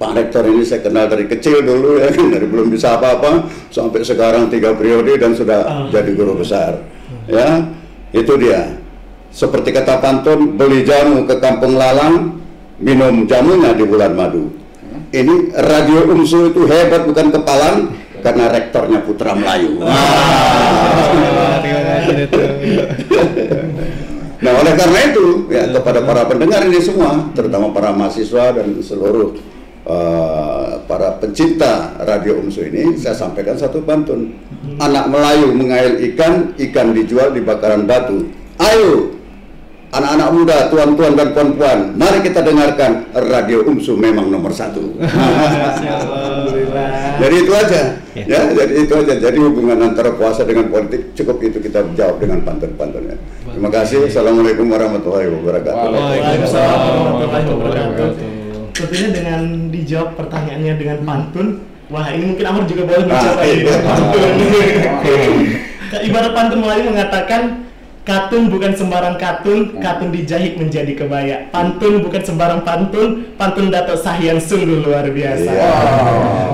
Pak Rektor ini saya kenal dari kecil dulu ya, dari belum bisa apa-apa sampai sekarang 3 periode dan sudah jadi guru besar. Ya, itu dia. Seperti kata pantun, beli jamu ke Kampung Lalang, minum jamunya di bulan madu. Ini radio UMSU itu hebat bukan kepalang, karena rektornya putra Melayu. Nah, oleh karena itu ya kepada para pendengar ini semua, terutama para mahasiswa dan seluruh para pencinta radio UMSU ini, saya sampaikan satu pantun. Anak Melayu mengail ikan, ikan dijual di bakaran batu. Ayo anak-anak muda, tuan-tuan dan puan-puan, mari kita dengarkan radio UMSU memang nomor 1. Jadi itu aja, ya. Jadi itu aja. Jadi hubungan antara puasa dengan politik cukup itu kita jawab dengan pantun-pantunnya. Terima kasih. Assalamualaikum warahmatullahi wabarakatuh. Waalaikumsalam warahmatullahi wabarakatuh. Tentunya dengan dijawab pertanyaannya dengan pantun, wah ini mungkin Amar juga boleh mencoba ini pantun. Ibarat pantun Melayu mengatakan, katun bukan sembarang katun, katun dijahit menjadi kebaya. Pantun bukan sembarang pantun, pantun Dato' Sahyan sungguh luar biasa.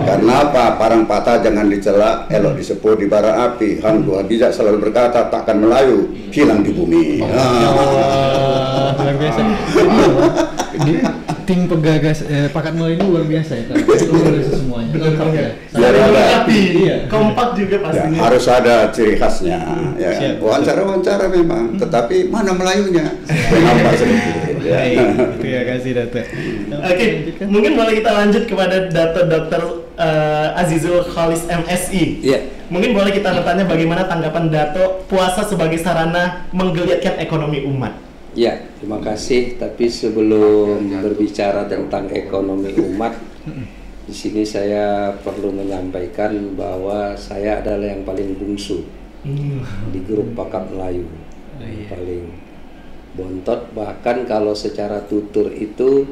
Karena apa? Parang patah jangan dicela, elok disepuh di bara api. Han Tua Bijak selalu berkata, takkan Melayu hilang di bumi. Luar biasa. Tim pegagas Pakat Melayu ini luar biasa ya, luar biasa semuanya. Benar ya. Kompak juga pastinya. Ya, harus ada ciri khasnya. Ya, wawancara memang, tetapi mana Melayunya? Nampak sedikit. Terima kasih Dato'. Oke, mungkin boleh kita lanjut kepada Dr. Azizul Khalis MSI. Mungkin boleh kita bertanya bagaimana tanggapan Dato' puasa sebagai sarana menggeliatkan ekonomi umat. Ya, terima kasih. Tapi sebelum berbicara tentang ekonomi umat, di sini saya perlu menyampaikan bahwa saya adalah yang paling bungsu di grup Pakat Melayu, paling bontot. Bahkan kalau secara tutur itu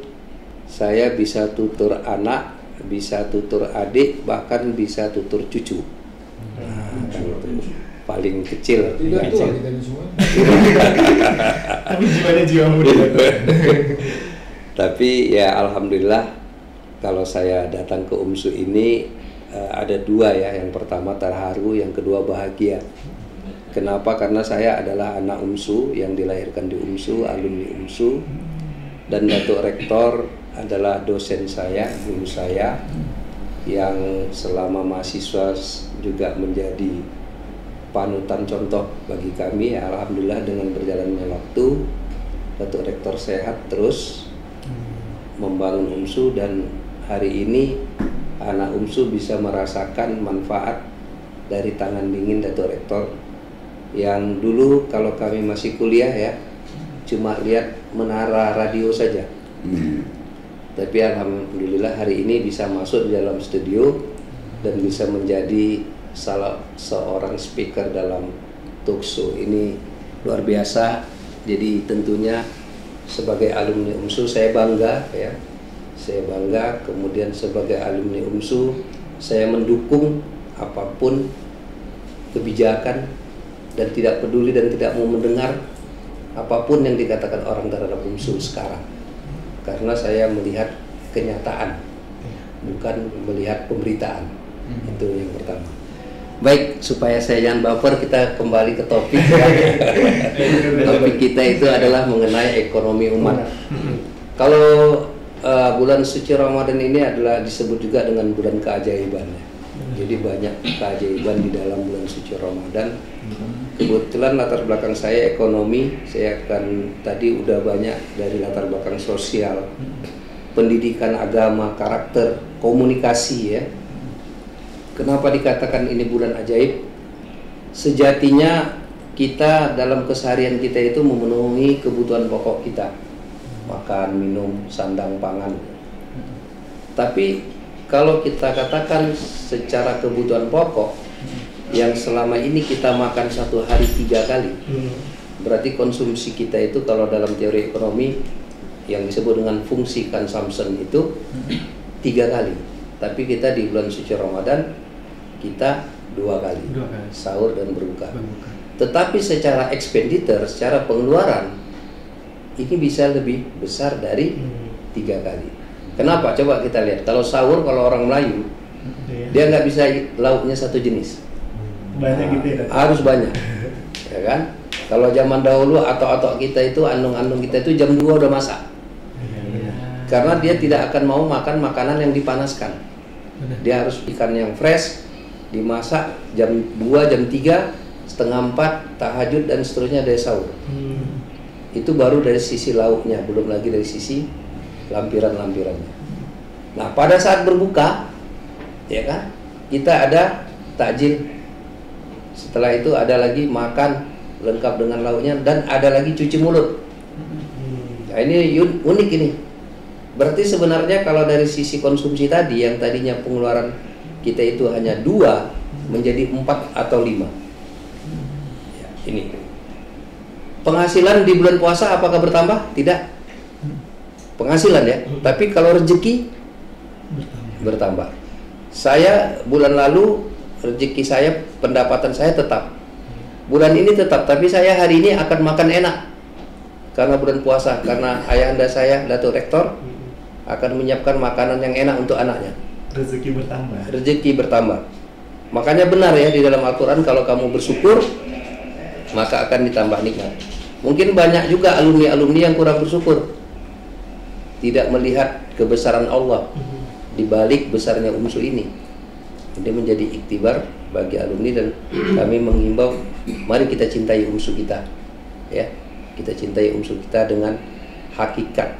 saya bisa tutur anak, bisa tutur adik, bahkan bisa tutur cucu. Kan itu paling kecil. Tapi jiwanya jiwa muda. Tapi ya alhamdulillah kalau saya datang ke UMSU ini ada dua ya. Yang pertama terharu, yang kedua bahagia. Kenapa? Karena saya adalah anak UMSU yang dilahirkan di UMSU, alumni UMSU, dan Datuk Rektor adalah dosen saya, guru saya, yang selama mahasiswa juga menjadi panutan contoh bagi kami. Ya, alhamdulillah dengan berjalannya waktu Datuk Rektor sehat terus membangun UMSU, dan hari ini anak UMSU bisa merasakan manfaat dari tangan dingin Datuk Rektor yang dulu kalau kami masih kuliah ya cuma lihat menara radio saja. Tapi alhamdulillah hari ini bisa masuk di dalam studio dan bisa menjadi salah seorang speaker dalam talk show. Ini luar biasa. Jadi tentunya sebagai alumni UMSU saya bangga ya. Saya bangga, kemudian sebagai alumni UMSU saya mendukung apapun kebijakan dan tidak peduli dan tidak mau mendengar apapun yang dikatakan orang terhadap UMSU sekarang. Karena saya melihat kenyataan, bukan melihat pemberitaan. Itu yang pertama. Baik, supaya saya jangan baper, kita kembali ke topik ya. Topik kita itu adalah mengenai ekonomi umat. Kalau bulan suci Ramadan ini adalah disebut juga dengan bulan keajaiban ya. Jadi banyak keajaiban di dalam bulan suci Ramadan. Kebetulan latar belakang saya ekonomi, saya akan tadi udah banyak dari latar belakang sosial, pendidikan agama, karakter, komunikasi ya. Kenapa dikatakan ini bulan ajaib? Sejatinya kita dalam keseharian kita itu memenuhi kebutuhan pokok kita, makan, minum, sandang, pangan. Tapi kalau kita katakan secara kebutuhan pokok yang selama ini kita makan satu hari 3 kali, berarti konsumsi kita itu kalau dalam teori ekonomi yang disebut dengan fungsi consumption itu 3 kali. Tapi kita di bulan suci Ramadan kita 2 kali, sahur dan berbuka. Tetapi secara expenditure, secara pengeluaran ini bisa lebih besar dari 3 kali. Kenapa? Coba kita lihat. Kalau sahur, kalau orang Melayu dia nggak bisa lauknya satu jenis. Banyak gitu ya. Harus banyak, ya kan? Kalau zaman dahulu atok-atok kita itu, andung-andung kita itu jam 2 udah masak. Karena dia tidak akan mau makan makanan yang dipanaskan. Dia harus ikan yang fresh, dimasak jam 2, jam 3, setengah 4, tahajud dan seterusnya dari sahur. Itu baru dari sisi lauknya, belum lagi dari sisi lampiran-lampirannya. Nah, pada saat berbuka, ya kan, kita ada takjil. Setelah itu ada lagi makan lengkap dengan lauknya dan ada lagi cuci mulut. Nah, ini unik ini. Berarti sebenarnya kalau dari sisi konsumsi tadi yang tadinya pengeluaran kita itu hanya 2 menjadi 4 atau 5. Ya, ini. Penghasilan di bulan puasa apakah bertambah? Tidak. Penghasilan ya. Tapi kalau rezeki bertambah. Saya bulan lalu rezeki saya, pendapatan saya tetap. Bulan ini tetap, tapi saya hari ini akan makan enak. Karena bulan puasa, karena ayahanda saya, Datuk Rektor, akan menyiapkan makanan yang enak untuk anaknya. Rezeki bertambah. Rezeki bertambah. Makanya benar ya di dalam Al-Quran, kalau kamu bersyukur maka akan ditambah nikmat. Mungkin banyak juga alumni-alumni yang kurang bersyukur, tidak melihat kebesaran Allah di balik besarnya UMSU ini. Ini menjadi iktibar bagi alumni dan kami menghimbau, mari kita cintai UMSU kita, ya. Kita cintai UMSU kita dengan hakikat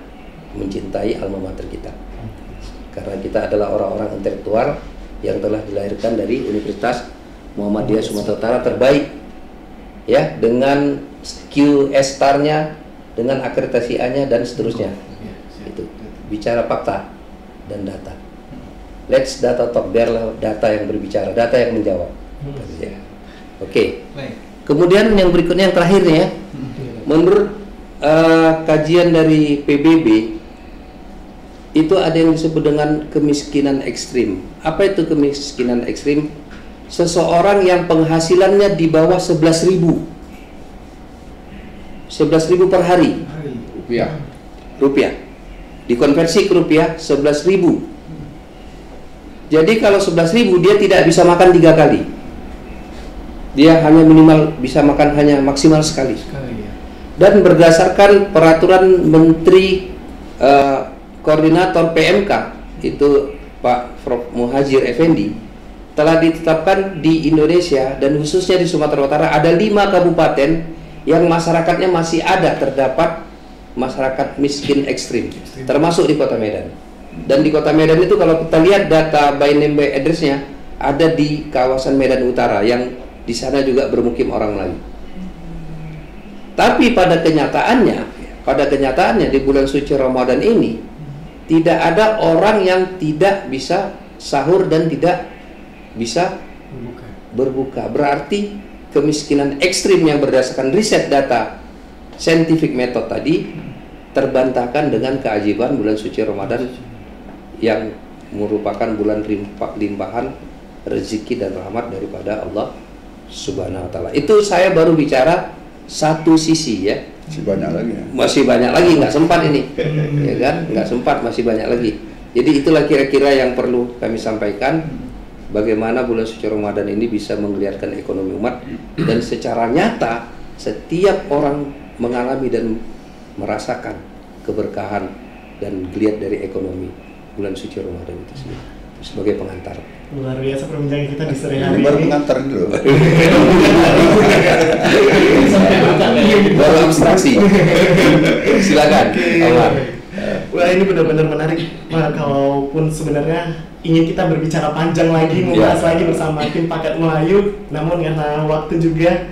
mencintai alma mater kita. Karena kita adalah orang-orang intelektual yang telah dilahirkan dari Universitas Muhammadiyah Sumatera Utara terbaik, ya, dengan QS-nya, dengan akreditasi A-nya dan seterusnya. Itu bicara fakta dan data. Let's data talk, biarlah data yang berbicara, data yang menjawab. Ya. Oke. Kemudian yang berikutnya, yang terakhir ya, menurut kajian dari PBB itu ada yang disebut dengan kemiskinan ekstrim. Apa itu kemiskinan ekstrim? Seseorang yang penghasilannya di bawah 11.000 per hari rupiah. Dikonversi ke rupiah 11.000. Jadi kalau 11.000 dia tidak bisa makan 3 kali. Dia hanya minimal bisa makan hanya maksimal sekali. Dan berdasarkan peraturan Menteri Koordinator PMK itu Pak Prof. Muhajir Effendi, telah ditetapkan di Indonesia dan khususnya di Sumatera Utara ada 5 kabupaten yang masyarakatnya masih ada terdapat masyarakat miskin ekstrim, termasuk di Kota Medan. Dan di Kota Medan itu kalau kita lihat data by name by address-nya ada di kawasan Medan Utara yang di sana juga bermukim orang Melayu. Tapi pada kenyataannya di bulan suci Ramadan ini tidak ada orang yang tidak bisa sahur dan tidak bisa berbuka. Berarti kemiskinan ekstrim yang berdasarkan riset data scientific method tadi terbantahkan dengan keajaiban bulan suci Ramadan yang merupakan bulan limpahan rezeki dan rahmat daripada Allah Subhanahu wa taala. Itu saya baru bicara satu sisi ya. Masih banyak lagi, nggak sempat ini, ya kan? Nggak sempat, masih banyak lagi. Jadi itulah kira-kira yang perlu kami sampaikan. Bagaimana bulan suci Ramadan ini bisa menggeliatkan ekonomi umat, dan secara nyata setiap orang mengalami dan merasakan keberkahan dan geliat dari ekonomi bulan suci Ramadan itu sendiri. Sebagai pengantar. Luar biasa perbincangan kita di sore hari ini. Baru pengantar dulu. Baru abstraksi. Silakan. Wah, ini benar-benar menarik. Kalaupun sebenarnya ingin kita berbicara panjang lagi, membahas lagi bersama tim Paket Melayu, namun karena waktu juga,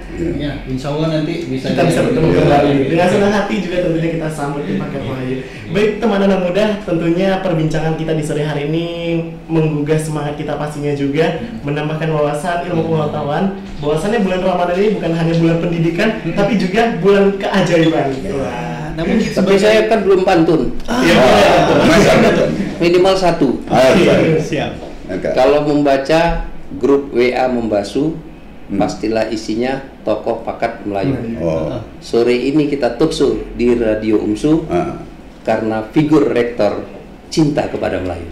insya Allah nanti kita bisa bertemu kembali. Dengan senang hati juga tentunya kita sambut tim Paket Melayu. Baik teman anak muda, tentunya perbincangan kita di sore hari ini menggugah semangat kita pastinya juga, menambahkan wawasan, ilmu pengetahuan. Bahwasannya bulan Ramadan ini bukan hanya bulan pendidikan, tapi juga bulan keajaiban. Namun tapi saya kan belum pantun. Minimal satu. Siap. Kalau membaca grup WA Membasu, pastilah isinya tokoh Pakat Melayu. Sore ini kita tuksu di Radio UMSU karena figur rektor cinta kepada Melayu.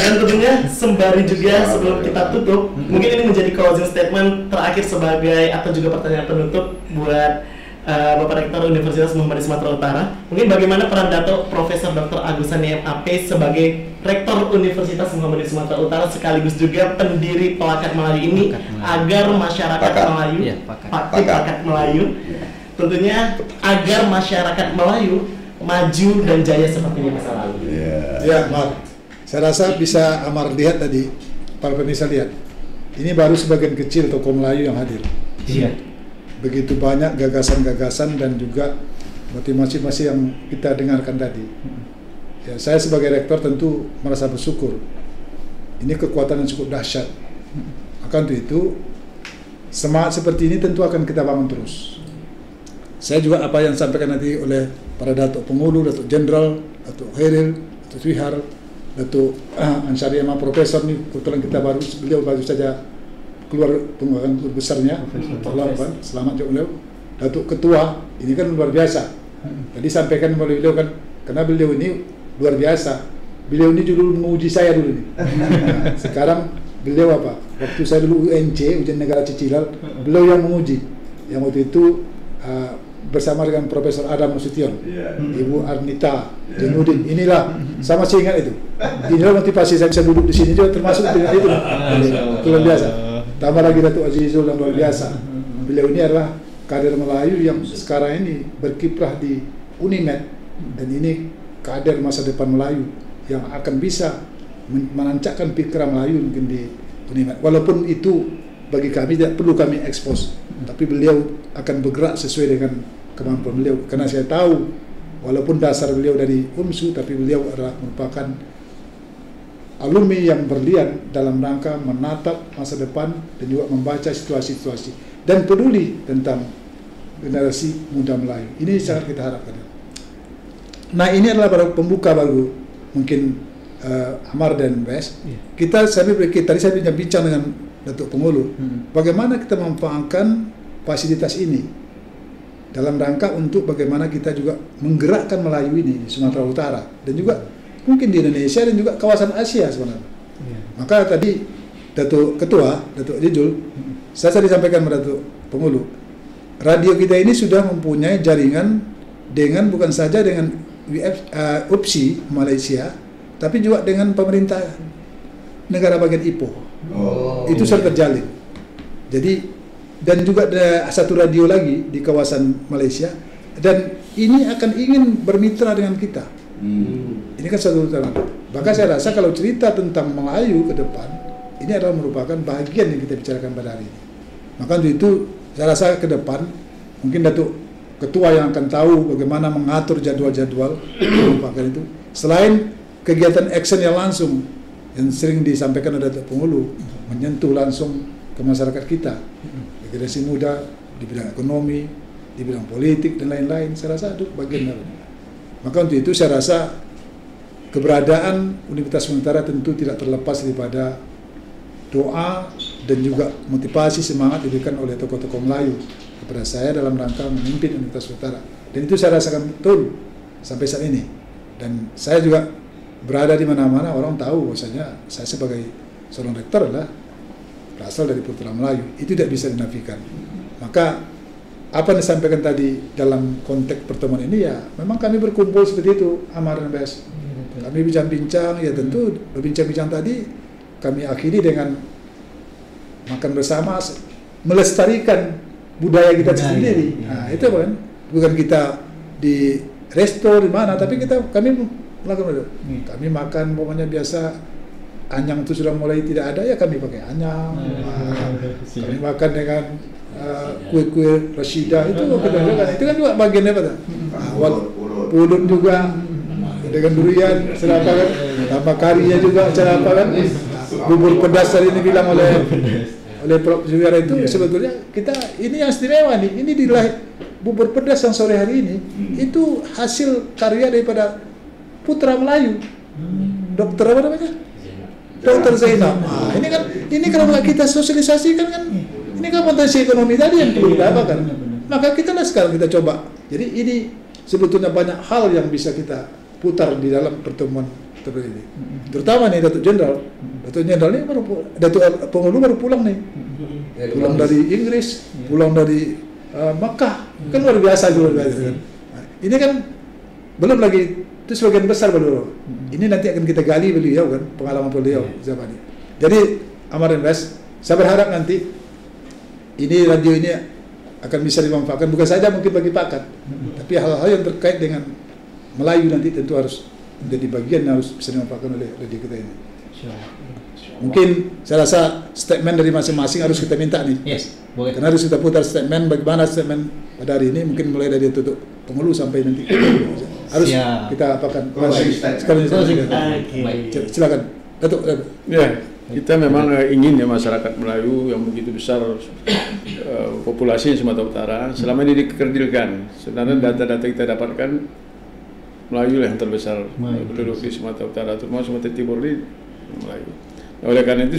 Dan tentunya sembari juga sebelum kita tutup, mungkin ini menjadi closing statement terakhir sebagai atau juga pertanyaan penutup buat Bapak Rektor Universitas Muhammadiyah Sumatera Utara. Mungkin bagaimana peran Dato Profesor Dr. Agusani MAP sebagai Rektor Universitas Muhammadiyah Sumatera Utara sekaligus juga pendiri Pakat Melayu ini agar masyarakat Melayu, Pakat Melayu, tentunya agar masyarakat Melayu maju dan jaya seperti di masa lalu. Ya, Mar. Saya rasa bisa Amar lihat tadi, para pemirsa lihat. Ini baru sebagian kecil tokoh Melayu yang hadir. Iya. Begitu banyak gagasan-gagasan dan juga motivasi-motivasi yang kita dengarkan tadi. Ya, saya sebagai rektor tentu merasa bersyukur. Ini kekuatan yang cukup dahsyat. Akan itu, semangat seperti ini tentu akan kita bangun terus. Saya juga apa yang disampaikan nanti oleh para Datuk Pengulu, Datuk Jenderal, Datuk Khairil, Datuk Swihar, Datuk Ansari Emma Profesor nih, kebetulan kita beliau baru saja keluar tunggakan besarnya, selamat juga beliau. Datuk Ketua, ini kan luar biasa. Tadi sampaikan oleh beliau kan, karena beliau ini luar biasa. Beliau ini dulu menguji saya dulu nih. Nah, sekarang beliau apa? Waktu saya dulu UNC, Ujian Negara Cicilan, beliau yang menguji. Yang waktu itu bersama dengan Profesor Adam Nasution, Ibu Arnita Janudin. Inilah sama saya ingat itu. Inilah motivasi saya bisa duduk di sini juga termasuk dengan itu. Luar biasa. Tambah lagi Datuk Azizul yang luar biasa. Beliau ini adalah kader Melayu yang sekarang ini berkiprah di Unimed, dan ini kader masa depan Melayu yang akan bisa menancapkan pikiran Melayu mungkin di Unimed. Walaupun itu bagi kami tidak perlu kami ekspos, tapi beliau akan bergerak sesuai dengan kemampuan beliau. Karena saya tahu walaupun dasar beliau dari UMSU, tapi beliau adalah merupakan alumni yang berlian dalam rangka menatap masa depan dan juga membaca situasi-situasi dan peduli tentang generasi muda Melayu. Ini sangat kita harapkan. Nah, ini adalah baru pembuka baru mungkin Amar dan Bes. Tadi saya bincang dengan Datuk Pengulu, bagaimana kita memanfaatkan fasilitas ini dalam rangka untuk bagaimana kita juga menggerakkan Melayu ini di Sumatera Utara dan juga mungkin di Indonesia dan juga kawasan Asia sebenarnya. Maka tadi Datuk Ketua, Datuk Rijul, saya tadi sampaikan kepada Datuk Pengulu, radio kita ini sudah mempunyai jaringan dengan bukan saja dengan UPSI Malaysia, tapi juga dengan pemerintah negara bagian Ipoh. Itu sudah terjalin. Jadi dan juga ada satu radio lagi di kawasan Malaysia, dan ini akan ingin bermitra dengan kita. Ini kan satu tema. Maka saya rasa kalau cerita tentang Melayu ke depan, ini adalah merupakan bagian yang kita bicarakan pada hari ini. Maka untuk itu saya rasa ke depan mungkin Datuk Ketua yang akan tahu bagaimana mengatur jadwal-jadwal merupakan itu. Selain kegiatan action yang langsung yang sering disampaikan oleh Datuk Pengulu, menyentuh langsung ke masyarakat kita, generasi muda di bidang ekonomi, di bidang politik dan lain-lain, saya rasa itu bagian dari. Maka untuk itu saya rasa keberadaan Universitas Sementara tentu tidak terlepas daripada doa dan juga motivasi semangat diberikan oleh tokoh-tokoh Melayu kepada saya dalam rangka memimpin Universitas Sementara. Dan itu saya rasakan betul sampai saat ini. Dan saya juga berada di mana-mana, orang tahu bahwasanya saya sebagai seorang rektor adalah berasal dari Putra Melayu. Itu tidak bisa dinafikan. Maka apa yang disampaikan tadi dalam konteks pertemuan ini, ya memang kami berkumpul seperti itu, Amar dan Bes. Kami bincang-bincang, ya tentu berbincang-bincang tadi kami akhiri dengan makan bersama, melestarikan budaya kita sendiri. Nah, itu kan bukan kita di resto di mana, tapi kami melakukan itu. Kami makan pokoknya biasa, anyang itu sudah mulai tidak ada, ya kami pakai anyang. Kami makan dengan kue-kue Rasida itu kan juga bagian apa? Pulut juga dengan durian, serapa kan, tambah karinya juga, cara apa kan? Bubur pedas tadi ini bilang oleh Prof. Juwiara itu sebetulnya kita ini yang istimewa nih. Ini bubur pedas yang sore hari ini itu hasil karya daripada putra Melayu, Dokter apa namanya? Dokter Zainab. Ini kalau nggak kita sosialisasikan kan, ini kan potensi ekonomi tadi yang perlu kita apakan. Maka kita sekarang kita coba. Jadi ini sebetulnya banyak hal yang bisa kita putar di dalam pertemuan seperti ini. Terutama nih Datuk Jenderal ini Datuk Pengulu baru pulang nih. Pulang dari Inggris, pulang dari Makkah. Kan luar biasa kan. Ini kan belum lagi, itu sebagian besar baru. Ini nanti akan kita gali beliau kan, pengalaman beliau zaman ini. Jadi Amar dan Bes, saya berharap nanti ini radio ini akan bisa dimanfaatkan bukan saja mungkin bagi pakat, tapi hal-hal yang terkait dengan Melayu nanti tentu harus menjadi bagian yang harus bisa dimanfaatkan oleh radio kita ini. Mungkin saya rasa statement dari masing-masing harus kita minta nih. Yes, boleh. Karena harus kita putar statement, bagaimana statement pada hari ini, mungkin mulai dari tutup Pengulu sampai nanti harus kita apakan. Silakan Datuk. Ya, kita memang ingin ya masyarakat Melayu yang begitu besar populasi Sumatera Utara selama ini dikerdilkan. Sebenarnya data-data kita dapatkan Melayu lah yang terbesar penduduk di Sumatera Utara, terutama Sumatera Timur ini Melayu. Nah, oleh karena itu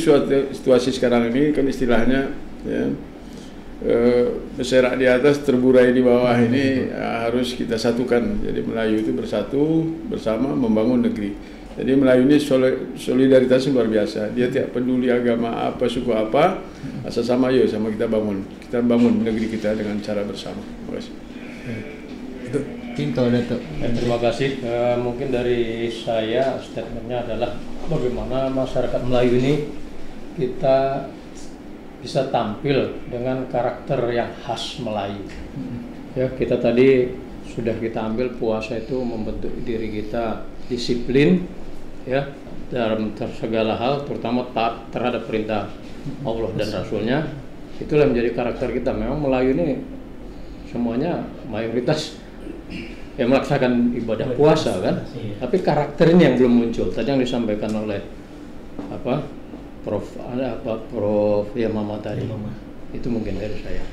situasi sekarang ini kan istilahnya ya, berserak di atas terburai di bawah ini harus kita satukan. Jadi Melayu itu bersatu bersama membangun negeri. Jadi Melayu ini solidaritasnya luar biasa. Dia tidak peduli agama apa, suku apa, asal sama yuk sama kita bangun. Kita bangun negeri kita dengan cara bersama. Terima kasih. Terima kasih. Mungkin dari saya statementnya adalah bagaimana masyarakat Melayu ini kita bisa tampil dengan karakter yang khas Melayu. Ya, kita tadi sudah kita ambil puasa itu membentuk diri kita disiplin, ya, dalam segala hal, terutama taat terhadap perintah Allah dan Rasulnya. Itulah menjadi karakter kita. Memang Melayu ini semuanya mayoritas yang melaksanakan ibadah puasa kan, tapi karakter ini yang belum muncul. Tadi yang disampaikan oleh Prof Mama tadi. Itu mungkin dari saya.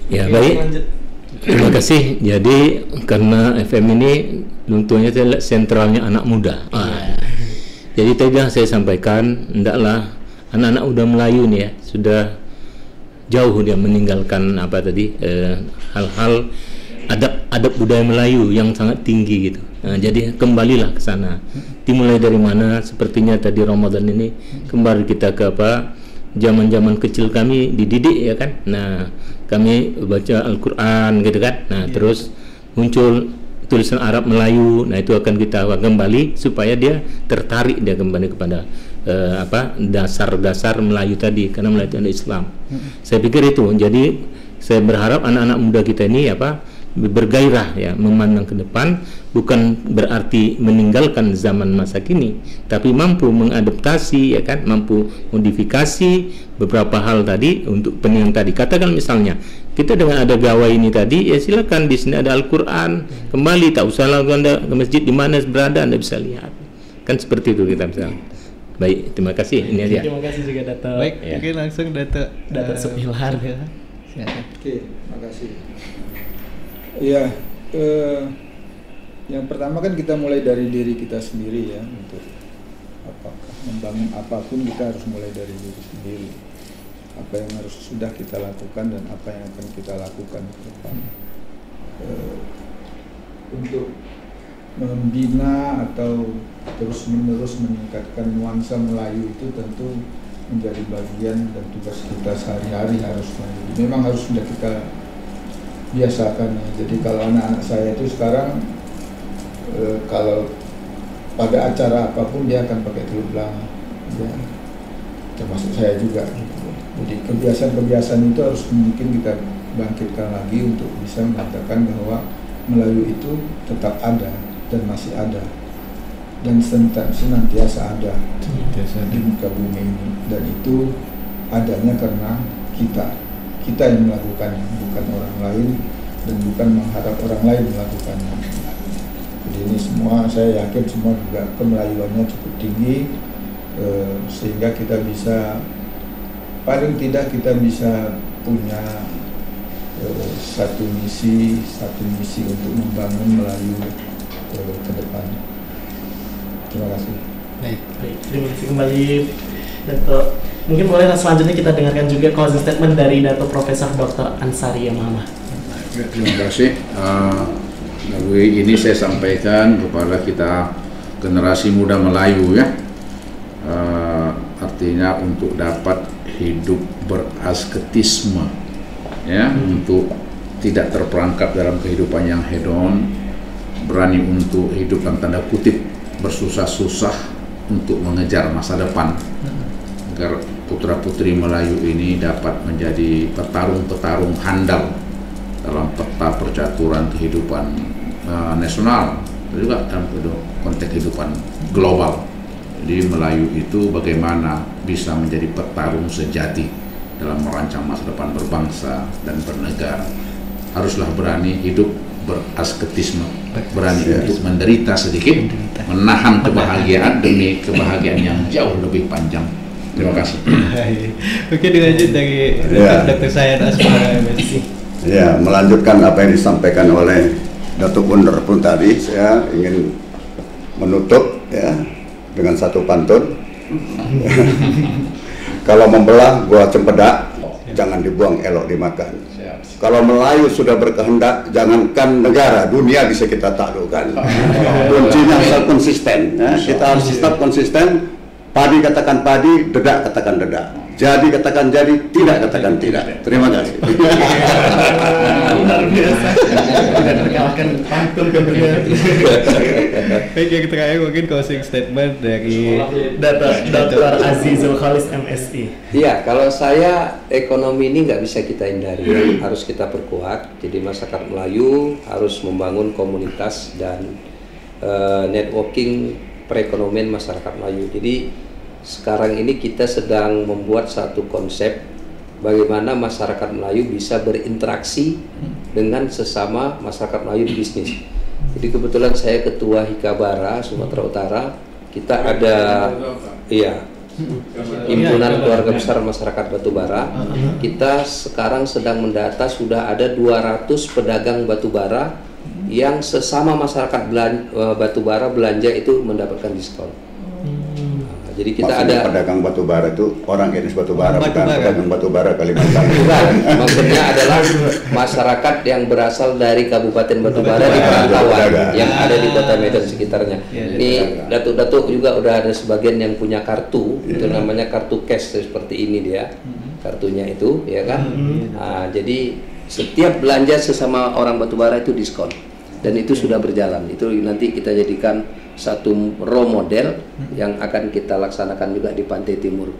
Ya, baik. Terima kasih. Jadi karena FM ini tentunya sentralnya anak muda. Jadi tadi yang saya sampaikan, hendaklah anak-anak udah Melayu nih ya, sudah jauh dia meninggalkan hal-hal adab budaya Melayu yang sangat tinggi gitu. Nah, jadi kembalilah ke sana. Dimulai dari mana? Sepertinya tadi Ramadan ini kembali kita ke zaman-zaman kecil kami dididik ya kan. Nah, kami baca Al-Qur'an gitu kan. Nah, terus muncul tulisan Arab Melayu. Nah, itu akan kita kembali supaya dia tertarik dia kembali kepada dasar-dasar Melayu tadi, karena Melayu itu adalah Islam. Saya pikir itu. Jadi saya berharap anak-anak muda kita ini bergairah ya, memandang ke depan, bukan berarti meninggalkan zaman masa kini, tapi mampu mengadaptasi ya kan, mampu modifikasi beberapa hal tadi untuk penilaian tadi. Katakan misalnya kita dengan ada gawai ini tadi, ya silakan di sini ada Al-Qur'an, kembali tak usah lagi Anda ke masjid di mana berada Anda bisa lihat. Kan seperti itu kita misalnya. Baik, terima kasih. Ini aja. Terima kasih juga Dato. Baik, mungkin langsung Dato Subhilhar ya. Oke, makasih. Ya, yang pertama kan kita mulai dari diri kita sendiri ya, untuk membangun apapun kita harus mulai dari diri sendiri. Apa yang sudah kita lakukan dan apa yang akan kita lakukan ke depan. Untuk membina atau terus-menerus meningkatkan nuansa Melayu itu tentu menjadi bagian dan tugas kita sehari-hari harusnya. Memang harus sudah kita biasakan ya. Jadi kalau anak-anak saya itu sekarang kalau pada acara apapun dia akan pakai telur belanga ya, termasuk saya juga gitu. Jadi kebiasaan-kebiasaan itu harus mungkin kita bangkitkan lagi untuk bisa mengatakan bahwa Melayu itu tetap ada dan masih ada dan senantiasa ada di muka bumi ini, dan itu adanya karena kita yang melakukannya, bukan orang lain dan bukan mengharap orang lain melakukannya. Jadi ini semua saya yakin semua juga kemelayuannya cukup tinggi, sehingga kita bisa, paling tidak kita bisa punya satu misi untuk membangun Melayu ke depan. Terima kasih. Baik, terima kasih kembali Dato. Mungkin boleh selanjutnya kita dengarkan juga closing statement dari Dato Profesor Dr. Ansari Yamamah. Terima kasih. Lagu ini saya sampaikan kepada kita generasi muda Melayu ya. Artinya untuk dapat hidup berasketisme ya, untuk tidak terperangkap dalam kehidupan yang hedon, berani untuk hidup dalam tanda kutip bersusah-susah untuk mengejar masa depan, agar putra-putri Melayu ini dapat menjadi petarung-petarung handal dalam peta percaturan kehidupan nasional, juga dalam konteks kehidupan global. Jadi Melayu itu bagaimana bisa menjadi petarung sejati dalam merancang masa depan berbangsa dan bernegara. Haruslah berani hidup berasketisme, berani untuk menderita sedikit, menahan kebahagiaan demi kebahagiaan yang jauh lebih panjang. Terima kasih. Oke, dilanjut dari Dr. Sayan Asmara. Ya, melanjutkan apa yang disampaikan oleh Datuk Wonder pun tadi, saya ingin menutup ya dengan satu pantun. Kalau membelah buah cempedak, jangan dibuang, elok dimakan. Kalau Melayu sudah berkehendak, jangankan negara, dunia bisa kita taklukkan. Kuncinya harus konsisten. Ya. Kita harus tetap konsisten. Padi katakan padi, dedak katakan dedak. Jadi katakan jadi, tidak katakan tidak. Terima kasih. Luar biasa. Tidak terkalahkan pantun kemudian. Baik, yang terakhir mungkin closing statement dari Dr. Azizul Khalis MSI. Iya, kalau saya ekonomi ini nggak bisa kita hindari, harus kita perkuat. Jadi masyarakat Melayu harus membangun komunitas dan networking perekonomian masyarakat Melayu. Jadi sekarang ini kita sedang membuat satu konsep bagaimana masyarakat Melayu bisa berinteraksi dengan sesama masyarakat Melayu di bisnis. Jadi kebetulan saya ketua Hikabara Sumatera Utara. Kita ada Himpunan Keluarga Besar Masyarakat Batubara. Kita sekarang sedang mendata sudah ada 200 pedagang batubara yang sesama masyarakat batubara belanja itu mendapatkan diskon. Jadi kita maksudnya ada pedagang batubara itu orang jenis batubara, bukan pedagang batubara Kalimantan. Bukan, maksudnya adalah masyarakat yang berasal dari Kabupaten Batubara di perantauan yang ada di Kota Medan sekitarnya. Ini datuk-datuk juga udah ada sebagian yang punya kartu, itu namanya kartu cash seperti ini dia, kartunya itu, ya kan. Nah, jadi setiap belanja sesama orang batubara itu diskon. dan itu sudah berjalan. Itu nanti kita jadikan satu role model yang akan kita laksanakan juga di pantai timur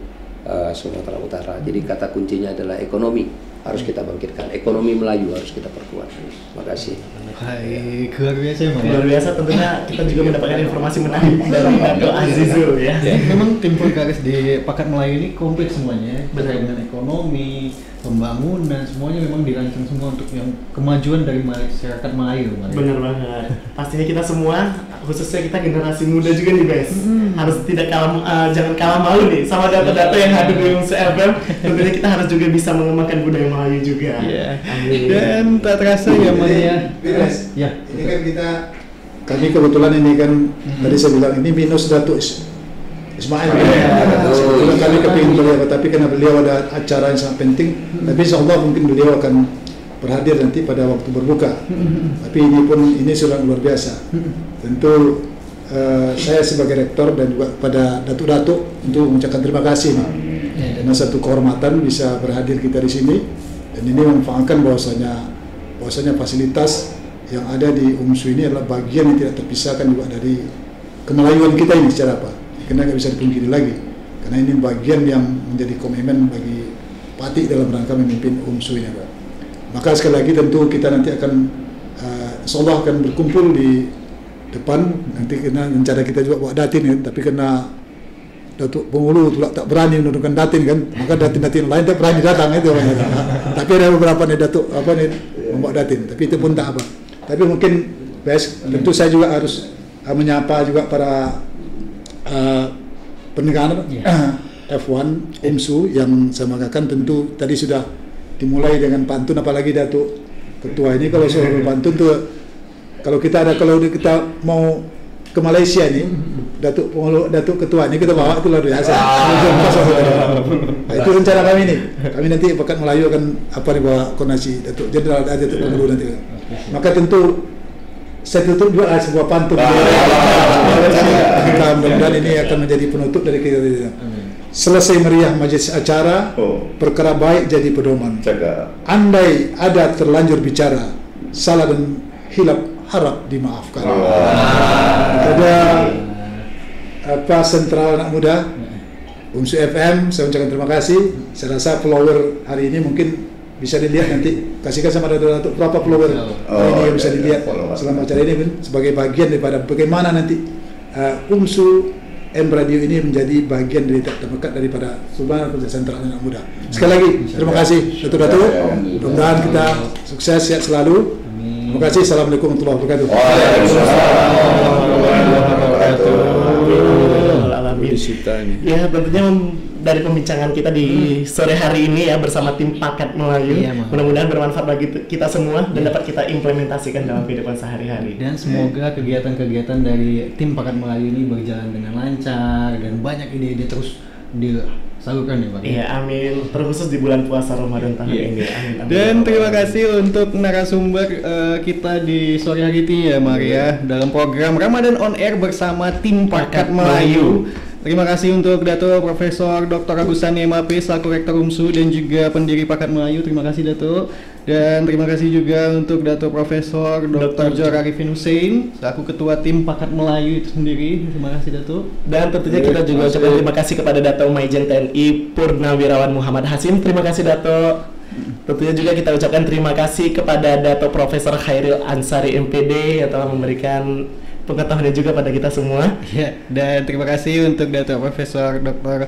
Sumatera Utara. Jadi kata kuncinya adalah ekonomi harus kita bangkitkan, ekonomi Melayu harus kita perkuat. Terima kasih. Hai, luar biasa ya, luar biasa. Tentunya kita juga mendapatkan informasi menarik dari Dato' Azizul ya. Memang tim Purkaris di Pakat Melayu ini kompleks semuanya, terkait dengan ekonomi, pembangunan, semuanya memang dirancang semua untuk yang kemajuan dari masyarakat Melayu. Benar banget. Pastinya kita semua, khususnya kita generasi muda juga nih guys, harus tidak kalah, jangan kalah malu nih sama data-data yang hadir di UMSU FM. Tentunya kita harus juga bisa mengembangkan budaya Melayu juga. Amin. Dan tak terasa ya Maria. Ya. Ini kan kami kebetulan ini kan tadi saya bilang ini minus Datuk Ismail. Sebetulnya kami kepingin beliau, tapi karena beliau ada acara yang sangat penting, tapi insyaallah mungkin beliau akan berhadir nanti pada waktu berbuka. Tapi ini sudah luar biasa. Tentu saya sebagai rektor dan juga pada datuk-datuk untuk mengucapkan terima kasih nih. Karena satu kehormatan bisa berhadir kita di sini, dan ini memanfaatkan bahwasanya fasilitas yang ada di UMSU ini adalah bagian yang tidak terpisahkan juga dari kemelayuan kita ini secara apa? Karena nggak bisa dipungkiri lagi, karena ini bagian yang menjadi komitmen bagi Pati dalam rangka memimpin UMSU ini, Pak. Maka sekali lagi tentu kita nanti akan insyaallah akan berkumpul di depan. Nanti kena rencana kita juga bawa datin kan, tapi kena Datuk Pengulu tak berani menurunkan datin kan, maka datin-datin lain tak berani datang itu. Tapi ada beberapa nih Datuk membawa datin, tapi itu pun tak apa. Tapi mungkin tentu saya juga harus menyapa juga para pendengar F1 UMSU yang saya banggakan. Tentu tadi sudah dimulai dengan pantun, apalagi Datuk Ketua ini kalau soal pantun tuh kalau kita mau ke Malaysia nih, Datuk Ketua ini kita bawa itu luar biasa. Itu rencana kami nih. Kami nanti Pakat Melayu akan bawa koordinasi Datuk Jenderal Datuk Pengulu nanti. Maka tentu saya tutup juga sebuah pantun. Mudah-mudahan ini akan menjadi penutup dari kita. Selesai meriah majelis acara, perkara baik jadi pedoman. Andai ada terlanjur bicara, salah dan hilap harap dimaafkan. Ada sentral anak muda UMSU FM, saya ucapkan terima kasih. Saya rasa follower hari ini mungkin bisa dilihat nanti, kasihkan sama Datuk berapa follower hari ini yang bisa dilihat selama acara ini, sebagai bagian daripada bagaimana nanti UMSU M Radio ini menjadi bagian dari terdekat daripada Sultan Sentral Anak Muda. Sekali lagi terima kasih Datuk. Mudah-mudahan kita sukses, sehat selalu. Terima kasih. Assalamualaikum warahmatullahi wabarakatuh. Ya, tentunya dari pembincangan kita di sore hari ini ya bersama tim Pakat Melayu, mudah-mudahan bermanfaat bagi kita semua dan dapat kita implementasikan dalam kehidupan sehari-hari. Dan semoga kegiatan-kegiatan dari tim Pakat Melayu ini berjalan dengan lancar dan banyak ide-ide terus disalurkan ya Pak. Iya, amin. Terkhusus di bulan puasa Ramadan tahun ini. Amin. Dan terima kasih untuk narasumber kita di sore hari ini ya Maria, dalam program Ramadan on Air bersama tim Pakat Melayu. Terima kasih untuk Dato' Profesor Dr. Agustani MAP selaku Rektor UMSU dan juga pendiri Pakat Melayu. Terima kasih Dato'. Dan terima kasih juga untuk Dato' Profesor Dr. Johar Arifin Hussein selaku Ketua Tim Pakat Melayu itu sendiri. Terima kasih Dato'. Dan tentunya kita juga ucapkan terima kasih kepada Dato' Maijen TNI Purnawirawan Muhammad Hasim. Terima kasih Dato'. Tentunya juga kita ucapkan terima kasih kepada Dato' Profesor Khairil Ansari MPD yang telah memberikan pengetahuan juga pada kita semua. Ya, dan terima kasih untuk Dato' Profesor Dr.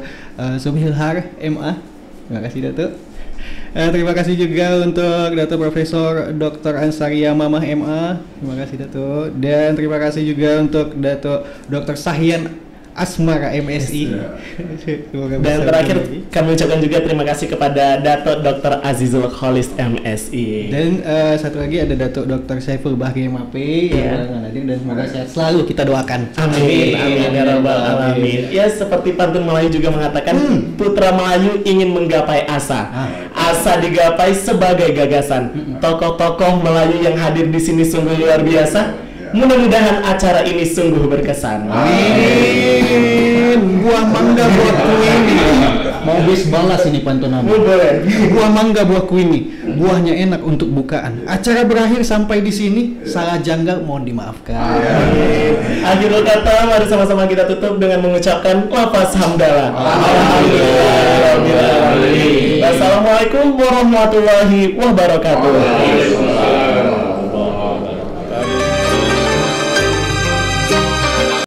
Subhilhar MA. Terima kasih Dato'. Terima kasih juga untuk Dato' Profesor Dr. Ansaria Mamah MA. Terima kasih Dato'. Dan terima kasih juga untuk Dato' Dr. Sahyan Asmara MSI. Dan terakhir kami ucapkan juga terima kasih kepada Dato' Dr. Azizul Kholis MSI. Dan satu lagi ada Dato' Dr. Saiful Bahri MAP yang hadir, dan semoga sehat selalu, kita doakan. Amin. Amin ya rabbal alamin. Ya, seperti pantun Melayu juga mengatakan, putra Melayu ingin menggapai asa. Asa digapai sebagai gagasan. Tokoh-tokoh Melayu yang hadir di sini sungguh luar biasa. Mudah-mudahan acara ini sungguh berkesan. Amin. Buah mangga buahku ini. Mau bis balas ini pantun Amar. Boleh. Buah mangga buahku ini. Buahnya enak untuk bukaan. Acara berakhir sampai di sini. Salah janggal mohon dimaafkan. Akhirul kata, mari sama-sama kita tutup dengan mengucapkan lafaz hamdalah. Alhamdulillah. Wassalamualaikum warahmatullahi wabarakatuh.